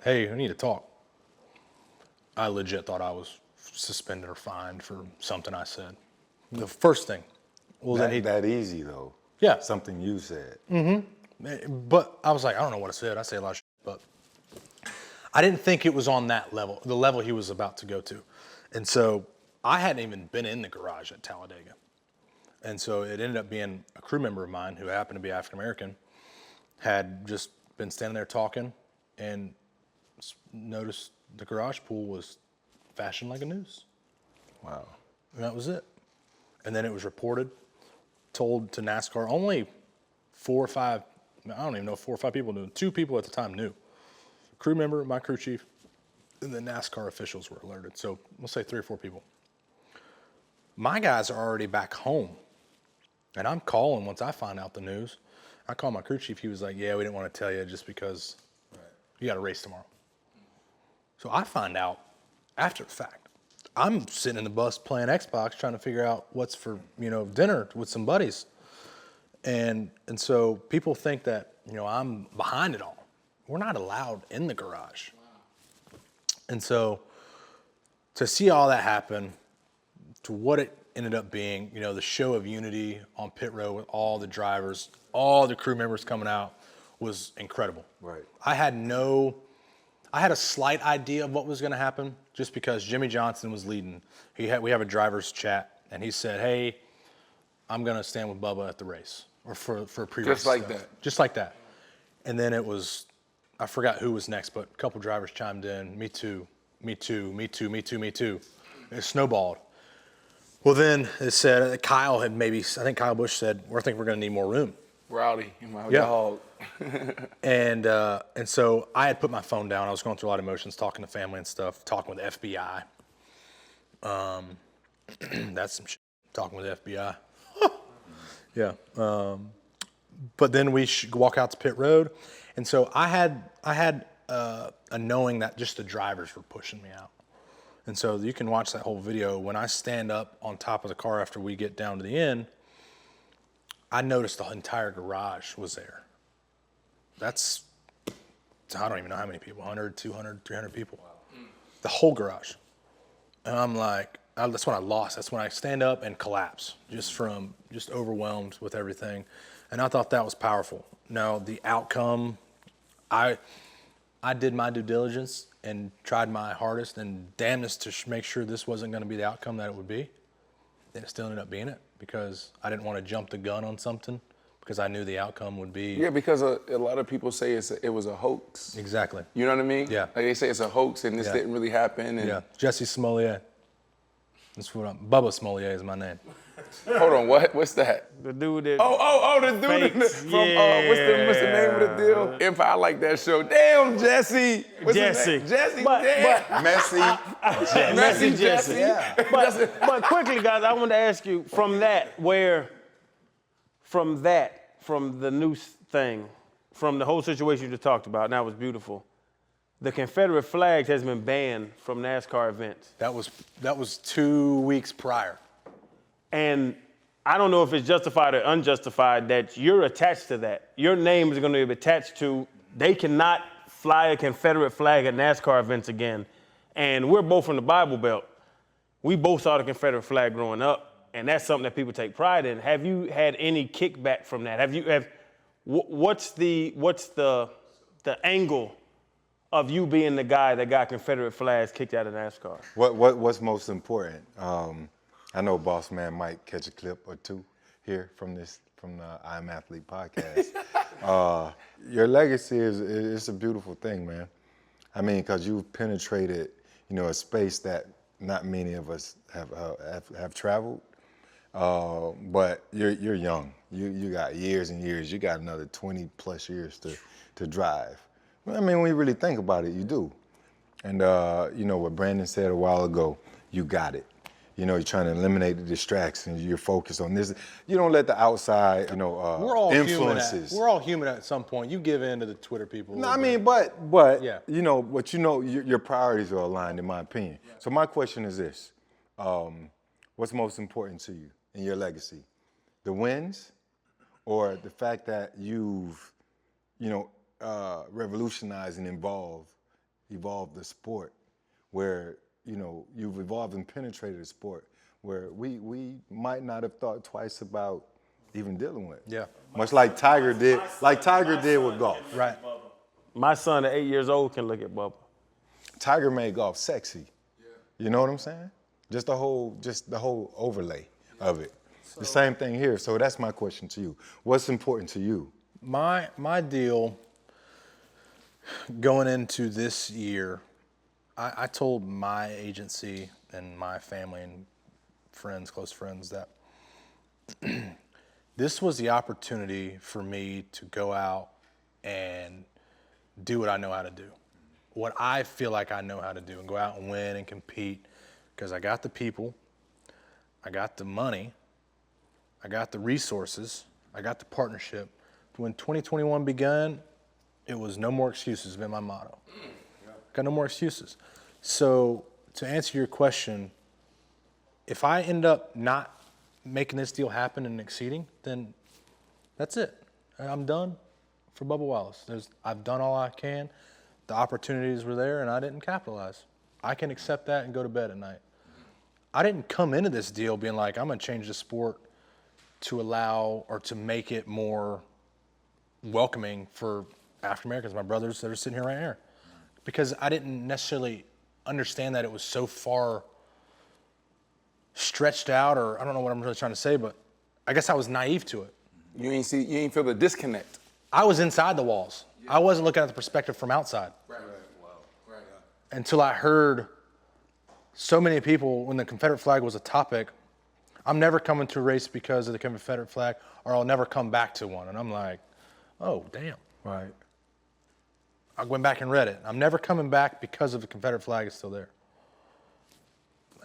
Hey, I need to talk. I legit thought I was suspended or fined for something I said. The first thing. Well, that easy, though. Yeah. Something you said. But I was like, I don't know what I said. I say a lot of shit, but I didn't think it was on that level, the level he was about to go to. And so I hadn't even been in the garage at Talladega. And so it ended up being a crew member of mine who happened to be African-American, had just been standing there talking and noticed the garage pool was fashioned like a noose. Wow. And that was it. And then it was reported, told to NASCAR. Only 4 or 5, I don't even know if 4 or 5 people knew. 2 people at the time knew. Crew member, my crew chief, and the NASCAR officials were alerted. So we'll say 3 or 4 people. My guys are already back home. And I'm calling once I find out the news. I call my crew chief. He was like, yeah, we didn't want to tell you just because you got a race tomorrow. So I find out after the fact. I'm sitting in the bus playing Xbox trying to figure out what's for, dinner with some buddies. And so people think that, I'm behind it all. we're not allowed in the garage. And so to see all that happen, to what it ended up being, you know, the show of unity on pit road with all the drivers, all the crew members coming out was incredible. Right. I had a slight idea of what was going to happen just because Jimmy Johnson was leading. We have a driver's chat, and he said, hey, I'm going to stand with Bubba at the race or for a pre-race. Just like that. Just like that. And then it was, I forgot who was next, but a couple drivers chimed in, me too, me too, me too, me too, me too. It snowballed. Well, then it said, Kyle had maybe, I think Kyle Busch said, I think we're going to need more room. Rowdy, my Yeah. dog. And so I had put my phone down. I was going through a lot of emotions, talking to family and stuff, talking with the FBI. That's some shit, talking with the FBI. Yeah. But then we walk out to pit road. And so I had a knowing that just the drivers were pushing me out. And so you can watch that whole video. When I stand up on top of the car after we get down to the end, I noticed the entire garage was there. That's, I don't even know how many people, 100, 200, 300 people. The whole garage. And I'm like, that's when I lost. That's when I stand up and collapse, just overwhelmed with everything. And I thought that was powerful. Now, the outcome, I did my due diligence and tried my hardest and damnedest to make sure this wasn't going to be the outcome that it would be. And it still ended up being it because I didn't want to jump the gun on something because I knew the outcome would be. Yeah, because a lot of people say it was a hoax. Exactly. You know what I mean? Yeah. Like they say it's a hoax and this didn't really happen. And Yeah. Jesse Smollett. That's what Bubba Smollett is my name. Hold on, what? What's that? The dude that. Oh, the dude Fakes, from what's the name of the deal? Empire, I like that show. Damn, Jesse. What's his Jesse. name? Jesse. But- damn. Messy. Messy Jesse. Yeah. But quickly, guys, I want to ask you from the noose thing, from the whole situation you just talked about, and that was beautiful. The Confederate flag has been banned from NASCAR events. That was 2 weeks prior. And I don't know if it's justified or unjustified that you're attached to that. Your name is going to be attached to, they cannot fly a Confederate flag at NASCAR events again. And we're both from the Bible Belt. We both saw the Confederate flag growing up, and that's something that people take pride in. Have you had any kickback from that? What's the angle of you being the guy that got Confederate flags kicked out of NASCAR? What's most important? I know Boss Man might catch a clip or two here from the I Am Athlete podcast. Your legacy is a beautiful thing, man. I mean, because you've penetrated, a space that not many of us have traveled. But you're young. You got years and years. You got another 20 plus years to drive. I mean, when you really think about it, you do. And what Brandon said a while ago, you got it. You're trying to eliminate the distractions. You're focused on this. You don't let the outside, We're all influences. We're all human at some point. You give in to the Twitter people. No, I mean, but Yeah. your priorities are aligned, in my opinion. So my question is this: what's most important to you in your legacy, the wins, or the fact that you've, revolutionized and evolved the sport, where you've evolved and penetrated the sport where we might not have thought twice about even dealing with. Yeah. Much like Tiger did with golf. Right. My son at 8 years old can look at Bubba. Tiger made golf sexy. You know what I'm saying? Just the whole overlay of it. The same thing here. So that's my question to you. What's important to you? My deal going into this year, I told my agency and my family and friends, close friends, that this was the opportunity for me to go out and do what I know how to do, what I feel like I know how to do, and go out and win and compete, because I got the people, I got the money, I got the resources, I got the partnership. When 2021 began, it was no more excuses, has been my motto. Got no more excuses. So to answer your question, if I end up not making this deal happen and exceeding, then that's it. I'm done for Bubba Wallace. I've done all I can. The opportunities were there, and I didn't capitalize. I can accept that and go to bed at night. I didn't come into this deal being like, I'm going to change the sport to allow or to make it more welcoming for African Americans, my brothers that are sitting here right here. Because I didn't necessarily understand that it was so far stretched out, or I don't know what I'm really trying to say, but I guess I was naive to it. You ain't feel the disconnect. I was inside the walls. I wasn't looking at the perspective from outside. Right. Wow. Right. Until I heard so many people, when the Confederate flag was a topic, I'm never coming to a race because of the Confederate flag, or I'll never come back to one. And I'm like, oh, damn. Right. I went back and read it. I'm never coming back because of the Confederate flag is still there.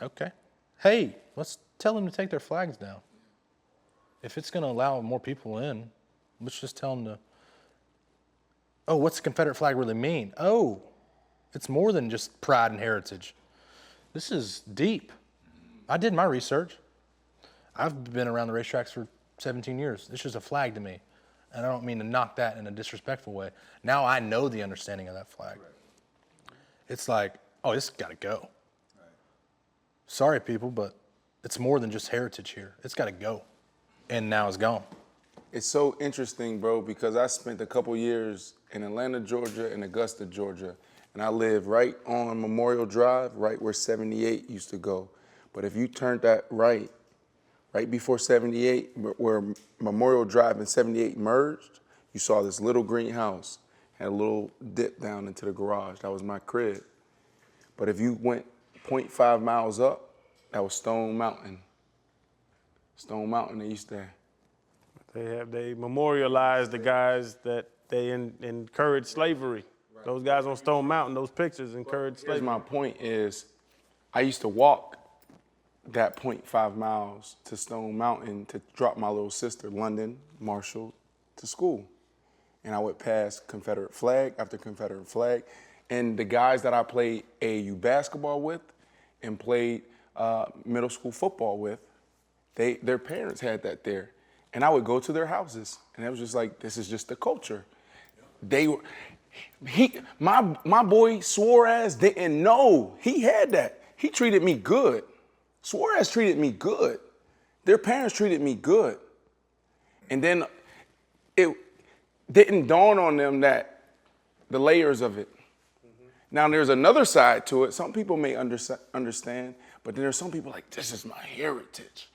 Okay. Hey, let's tell them to take their flags down. If it's going to allow more people in, let's just tell them to, oh, what's the Confederate flag really mean? Oh, it's more than just pride and heritage. This is deep. I did my research. I've been around the racetracks for 17 years. It's just a flag to me. And I don't mean to knock that in a disrespectful way. Now I know the understanding of that flag. Right. It's like, oh, this has got to go. Right. Sorry, people, but it's more than just heritage here. It's got to go. And now it's gone. It's so interesting, bro, because I spent a couple years in Atlanta, Georgia, and Augusta, Georgia. And I live right on Memorial Drive, right where 78 used to go. But if you turned that right before 78, where Memorial Drive and 78 merged, you saw this little green house, had a little dip down into the garage. That was my crib. But if you went 0.5 miles up, that was Stone Mountain. Stone Mountain, they used to. They memorialized the guys that they encouraged slavery. Right. Those guys on Stone Mountain, those pictures encouraged slavery. Here's my point is, I used to walk that 0.5 miles to Stone Mountain to drop my little sister, London Marshall, to school. And I would pass Confederate flag after Confederate flag. And the guys that I played AAU basketball with and played middle school football with, their parents had that there. And I would go to their houses. And it was just like, this is just the culture. My boy Suarez didn't know he had that. He treated me good. Suarez treated me good. Their parents treated me good. And then it didn't dawn on them that the layers of it. Mm-hmm. Now there's another side to it. Some people may understand, but then there's some people like, this is my heritage.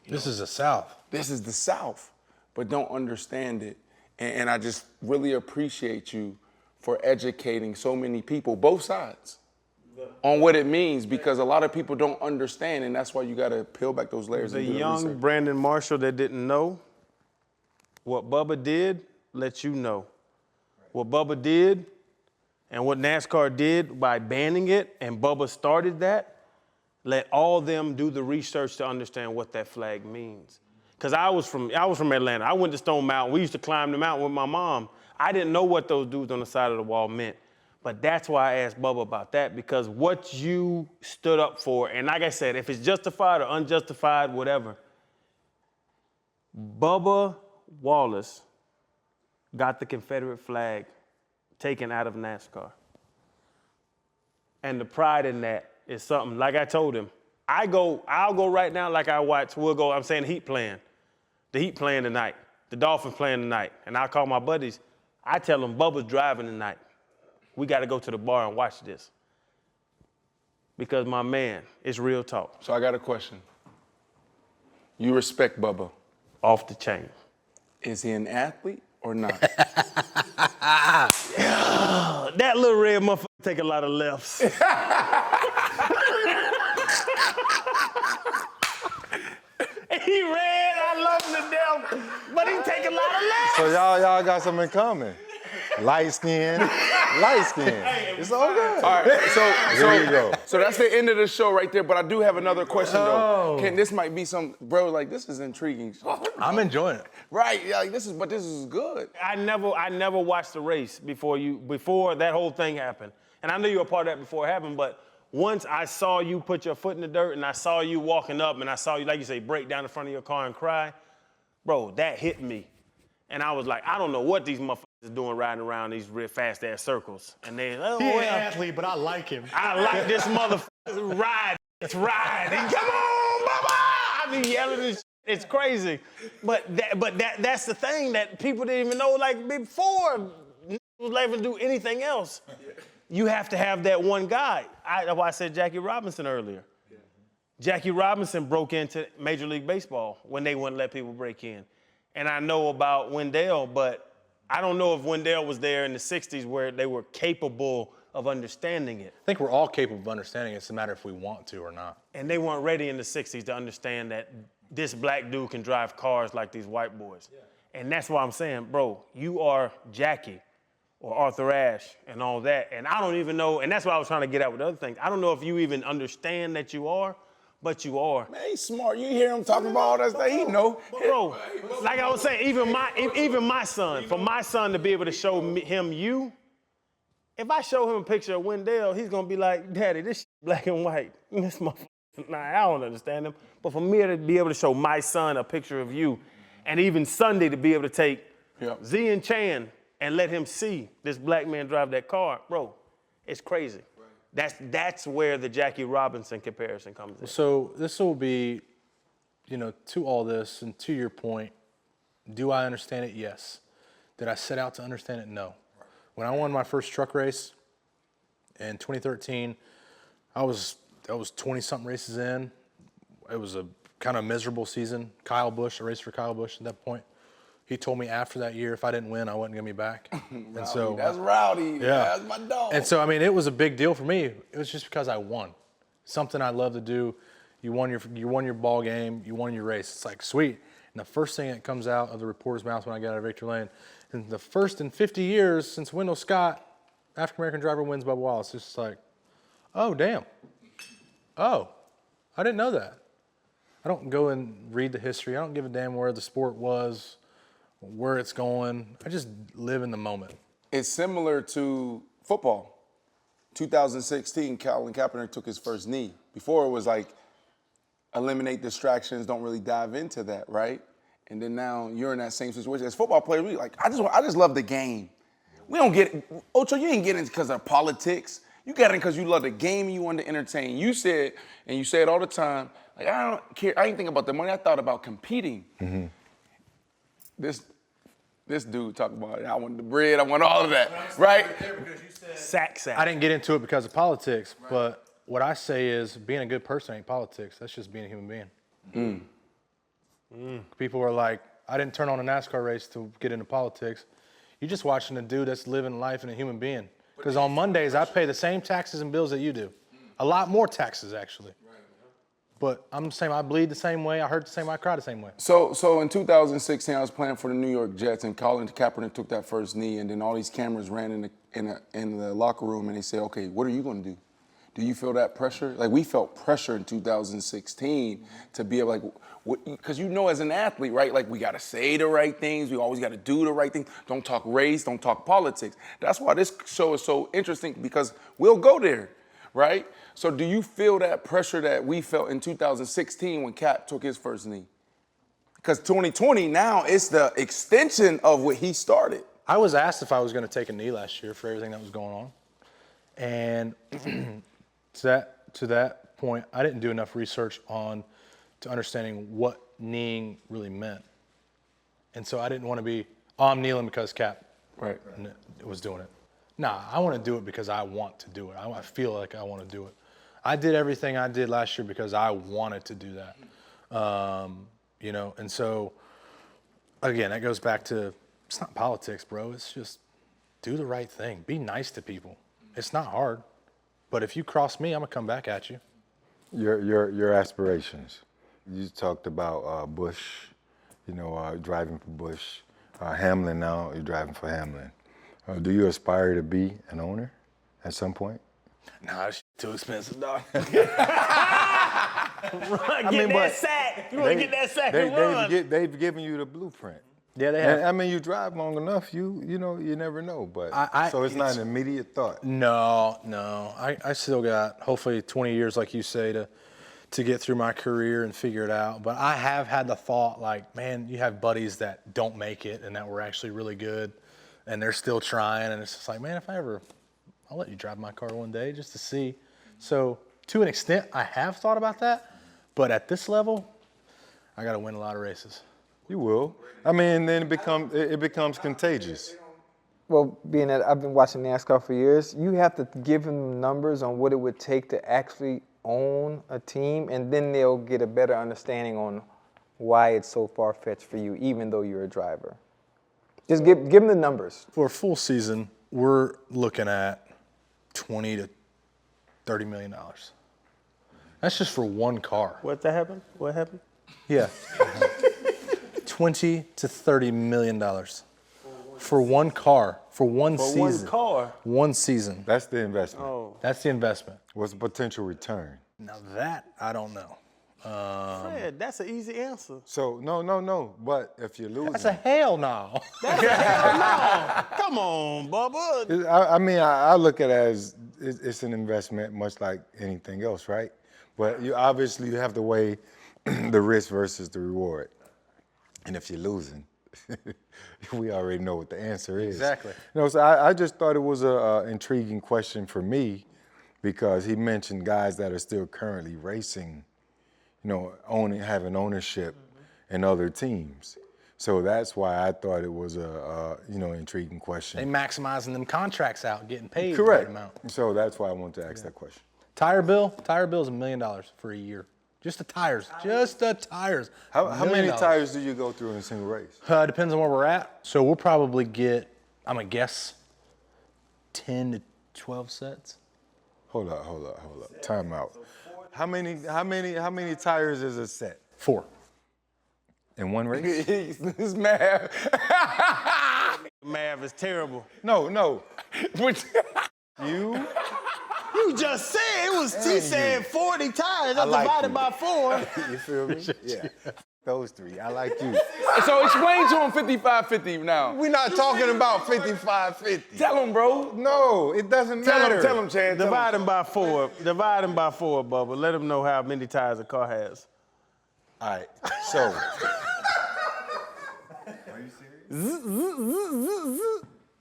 This is the South. This is the South, but don't understand it. And I just really appreciate you for educating so many people, both sides, on what it means, because a lot of people don't understand, and that's why you got to peel back those layers. The young Brandon Marshall that didn't know what Bubba did, let you know. What Bubba did and what NASCAR did by banning it, and Bubba started that, let all them do the research to understand what that flag means. Because I was from Atlanta. I went to Stone Mountain. We used to climb the mountain with my mom. I didn't know what those dudes on the side of the wall meant. But that's why I asked Bubba about that, because what you stood up for, and like I said, if it's justified or unjustified, whatever, Bubba Wallace got the Confederate flag taken out of NASCAR. And the pride in that is something, like I told him, I'll go right now like I watch, I'm saying Heat playing. The Heat playing tonight. The Dolphins playing tonight. And I'll call my buddies. I tell them Bubba's driving tonight. We got to go to the bar and watch this. Because my man, it's real talk. So I got a question. You respect Bubba? Off the chain. Is he an athlete or not? That little red motherfucker take a lot of lefts. He red, I love him to death, but he take a lot of lefts. So y'all got something in common. Light skin. It's all good. All right, There you go. So that's the end of the show right there, but I do have another question though. This might be this is intriguing. I'm enjoying it. Right, yeah, this is good. I never watched the race before that whole thing happened. And I knew you were a part of that before it happened, but once I saw you put your foot in the dirt and I saw you walking up and I saw you, like you say, break down in front of your car and cry, bro, that hit me. And I was like, I don't know what these motherfuckers is doing riding around these real fast ass circles. And they, oh, He ain't an well, athlete, but I like him. I like this motherfucker ride. It's riding. Come on, Bubba! I be yelling this shit. It's crazy. But that's the thing that people didn't even know, like, before was able to do anything else. You have to have that one guy. That's why I said Jackie Robinson earlier. Jackie Robinson broke into Major League Baseball when they wouldn't let people break in. And I know about Wendell, but I don't know if Wendell was there in the 60s where they were capable of understanding it. I think we're all capable of understanding it. It's a matter if we want to or not. And they weren't ready in the 60s to understand that this black dude can drive cars like these white boys. Yeah. And that's why I'm saying, bro, you are Jackie or Arthur Ashe and all that. And I don't even know, and that's what I was trying to get at with other things. I don't know if you even understand that you are, but you are. Man, he's smart. You hear him talking about all that stuff. He know. Bro, like I was saying, even my son, for my son to be able to show him you, if I show him a picture of Wendell, he's gonna be like, Daddy, this shit black and white. This motherfucker, nah, I don't understand him. But for me to be able to show my son a picture of you, and even Sunday to be able to take Z and Chan and let him see this black man drive that car, bro, it's crazy. Right. That's where the Jackie Robinson comparison comes in. So this will be, to all this, and to your point, do I understand it? Yes. Did I set out to understand it? No. When I won my first truck race in 2013, I was 20-something races in. It was a kind of miserable season. I raced for Kyle Busch at that point. He told me after that year, if I didn't win, I wasn't gonna be back. And so that's Rowdy. Yeah, That's my dog. And so I mean, it was a big deal for me. It was just because I won. Something I love to do. You won your ball game. You won your race. It's like sweet. And the first thing that comes out of the reporter's mouth when I got out of Victory Lane, in the first in 50 years since Wendell Scott, African American driver wins Bubba Wallace. It's just like, oh damn. Oh, I didn't know that. I don't go and read the history. I don't give a damn where the sport was, where it's going. I just live in the moment. It's similar to football. 2016, Colin Kaepernick took his first knee. Before it was like, eliminate distractions, don't really dive into that, right? And then now you're in that same situation. As football players, we like, I just love the game. We don't get it. Ocho, you ain't getting it because of politics. You got it because you love the game and you want to entertain. You said, and you say it all the time, like, I don't care. I ain't think about the money. I thought about competing. Mm-hmm. This dude talking about it. I want the bread. I want all of that, right? Sack. I didn't get into it because of politics, but what I say is being a good person ain't politics. That's just being a human being. People are like, I didn't turn on a NASCAR race to get into politics. You're just watching a dude that's living life and a human being. Because on Mondays, I pay the same taxes and bills that you do. A lot more taxes, actually. But I'm the same. I bleed the same way. I hurt the same way. I cry the same way. So in 2016, I was playing for the New York Jets, and Colin Kaepernick took that first knee, and then all these cameras ran in the locker room, and they said, okay, what are you going to do? Do you feel that pressure? Like, we felt pressure in 2016 to be able, like, because as an athlete, right, like, we got to say the right things. We always got to do the right thing. Don't talk race. Don't talk politics. That's why this show is so interesting, because we'll go there, right? So do you feel that pressure that we felt in 2016 when Cap took his first knee? Because 2020 now, it's the extension of what he started. I was asked if I was going to take a knee last year for everything that was going on. And to that point, I didn't do enough research to understanding what kneeing really meant. And so I didn't want to be, I'm kneeling because Cap was doing it. Nah, I want to do it because I want to do it. I feel like I want to do it. I did everything I did last year because I wanted to do that. And so, again, that goes back to, it's not politics, bro. It's just do the right thing. Be nice to people. It's not hard. But if you cross me, I'm going to come back at you. Your aspirations. You talked about Bush, driving for Bush. Hamlin now, you're driving for Hamlin. Do you aspire to be an owner at some point? Nah, that's too expensive, dog. Run, get that sack. You want to get that sack and run. They've given you the blueprint. Yeah, they have. And, I mean, you drive long enough, you never know. But so it's not an immediate thought. No. I still got hopefully 20 years, like you say, to get through my career and figure it out. But I have had the thought, like, man, you have buddies that don't make it and that were actually really good. and they're still trying, and it's just like, man, I'll let you drive my car one day just to see. So to an extent, I have thought about that, but at this level, I got to win a lot of races. You will. I mean, then it becomes contagious. Well, being that I've been watching NASCAR for years, you have to give them numbers on what it would take to actually own a team, and then they'll get a better understanding on why it's so far-fetched for you, even though you're a driver. Just give them the numbers. For a full season, we're looking at $20 to $30 million. That's just for one car. What happened? Yeah. $20 to $30 million for one car, for one season. One car? One season. That's the investment. Oh. That's the investment. What's the potential return? Now that, I don't know. Fred, that's an easy answer. So, no. But if you're losing. That's a hell no. Come on, Bubba. I look at it as it's an investment, much like anything else, right? But you have to weigh the risk versus the reward. And if you're losing, we already know what the answer is. Exactly. So I just thought it was an intriguing question for me, because he mentioned guys that are still currently racing, having ownership in other teams. So that's why I thought it was a intriguing question. They maximizing them contracts out, getting paid Correct. the right amount. So that's why I wanted to ask that question. Tire bill is $1 million for a year. Just the tires. How many tires do you go through in a single race? Depends on where we're at. So we'll probably get, I'm gonna guess, 10 to 12 sets. Hold up. Time out. How many tires is a set? 4. In one race? This math. Math is terrible. No. You just said he said 40 tires. That's like divided you. by 4. You feel me? Yeah. Those 3. I like you. So explain to him 55-50 now. We're not talking about 55-50. Tell him, bro. No, it doesn't matter. Tell him, Chad. Divide them by 4. Divide them by 4, Bubba. Let them know how many tires a car has. All right, so.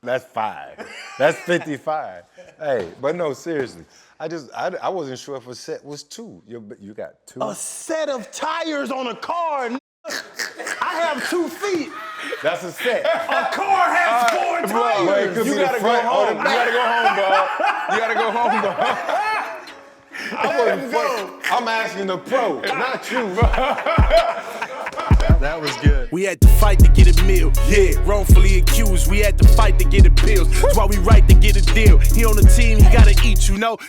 That's 5. That's 55. Hey, but no, seriously. I wasn't sure if a set was 2. You got 2. A set of tires on a car. I have 2 feet. That's a set. A car has 4 tires. Well, it could be You gotta the front go or home. the You back. gotta go home, bro. I wasn't fucking. I'm asking the pro, not you. That was good. We had to fight to get a meal. Yeah, wrongfully accused. We had to fight to get appeals. That's why we right to get a deal. He on the team, he gotta eat,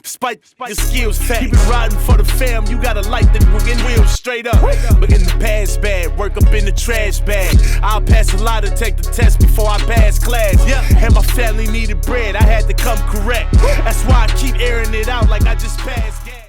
despite your skills. Keep it riding for the fam. You gotta light the wheels straight up. But in the past bad, work up in the trash bag. I'll pass a lot to take the test before I pass class. And my family needed bread. I had to come correct. That's why I keep airing it out like I just passed.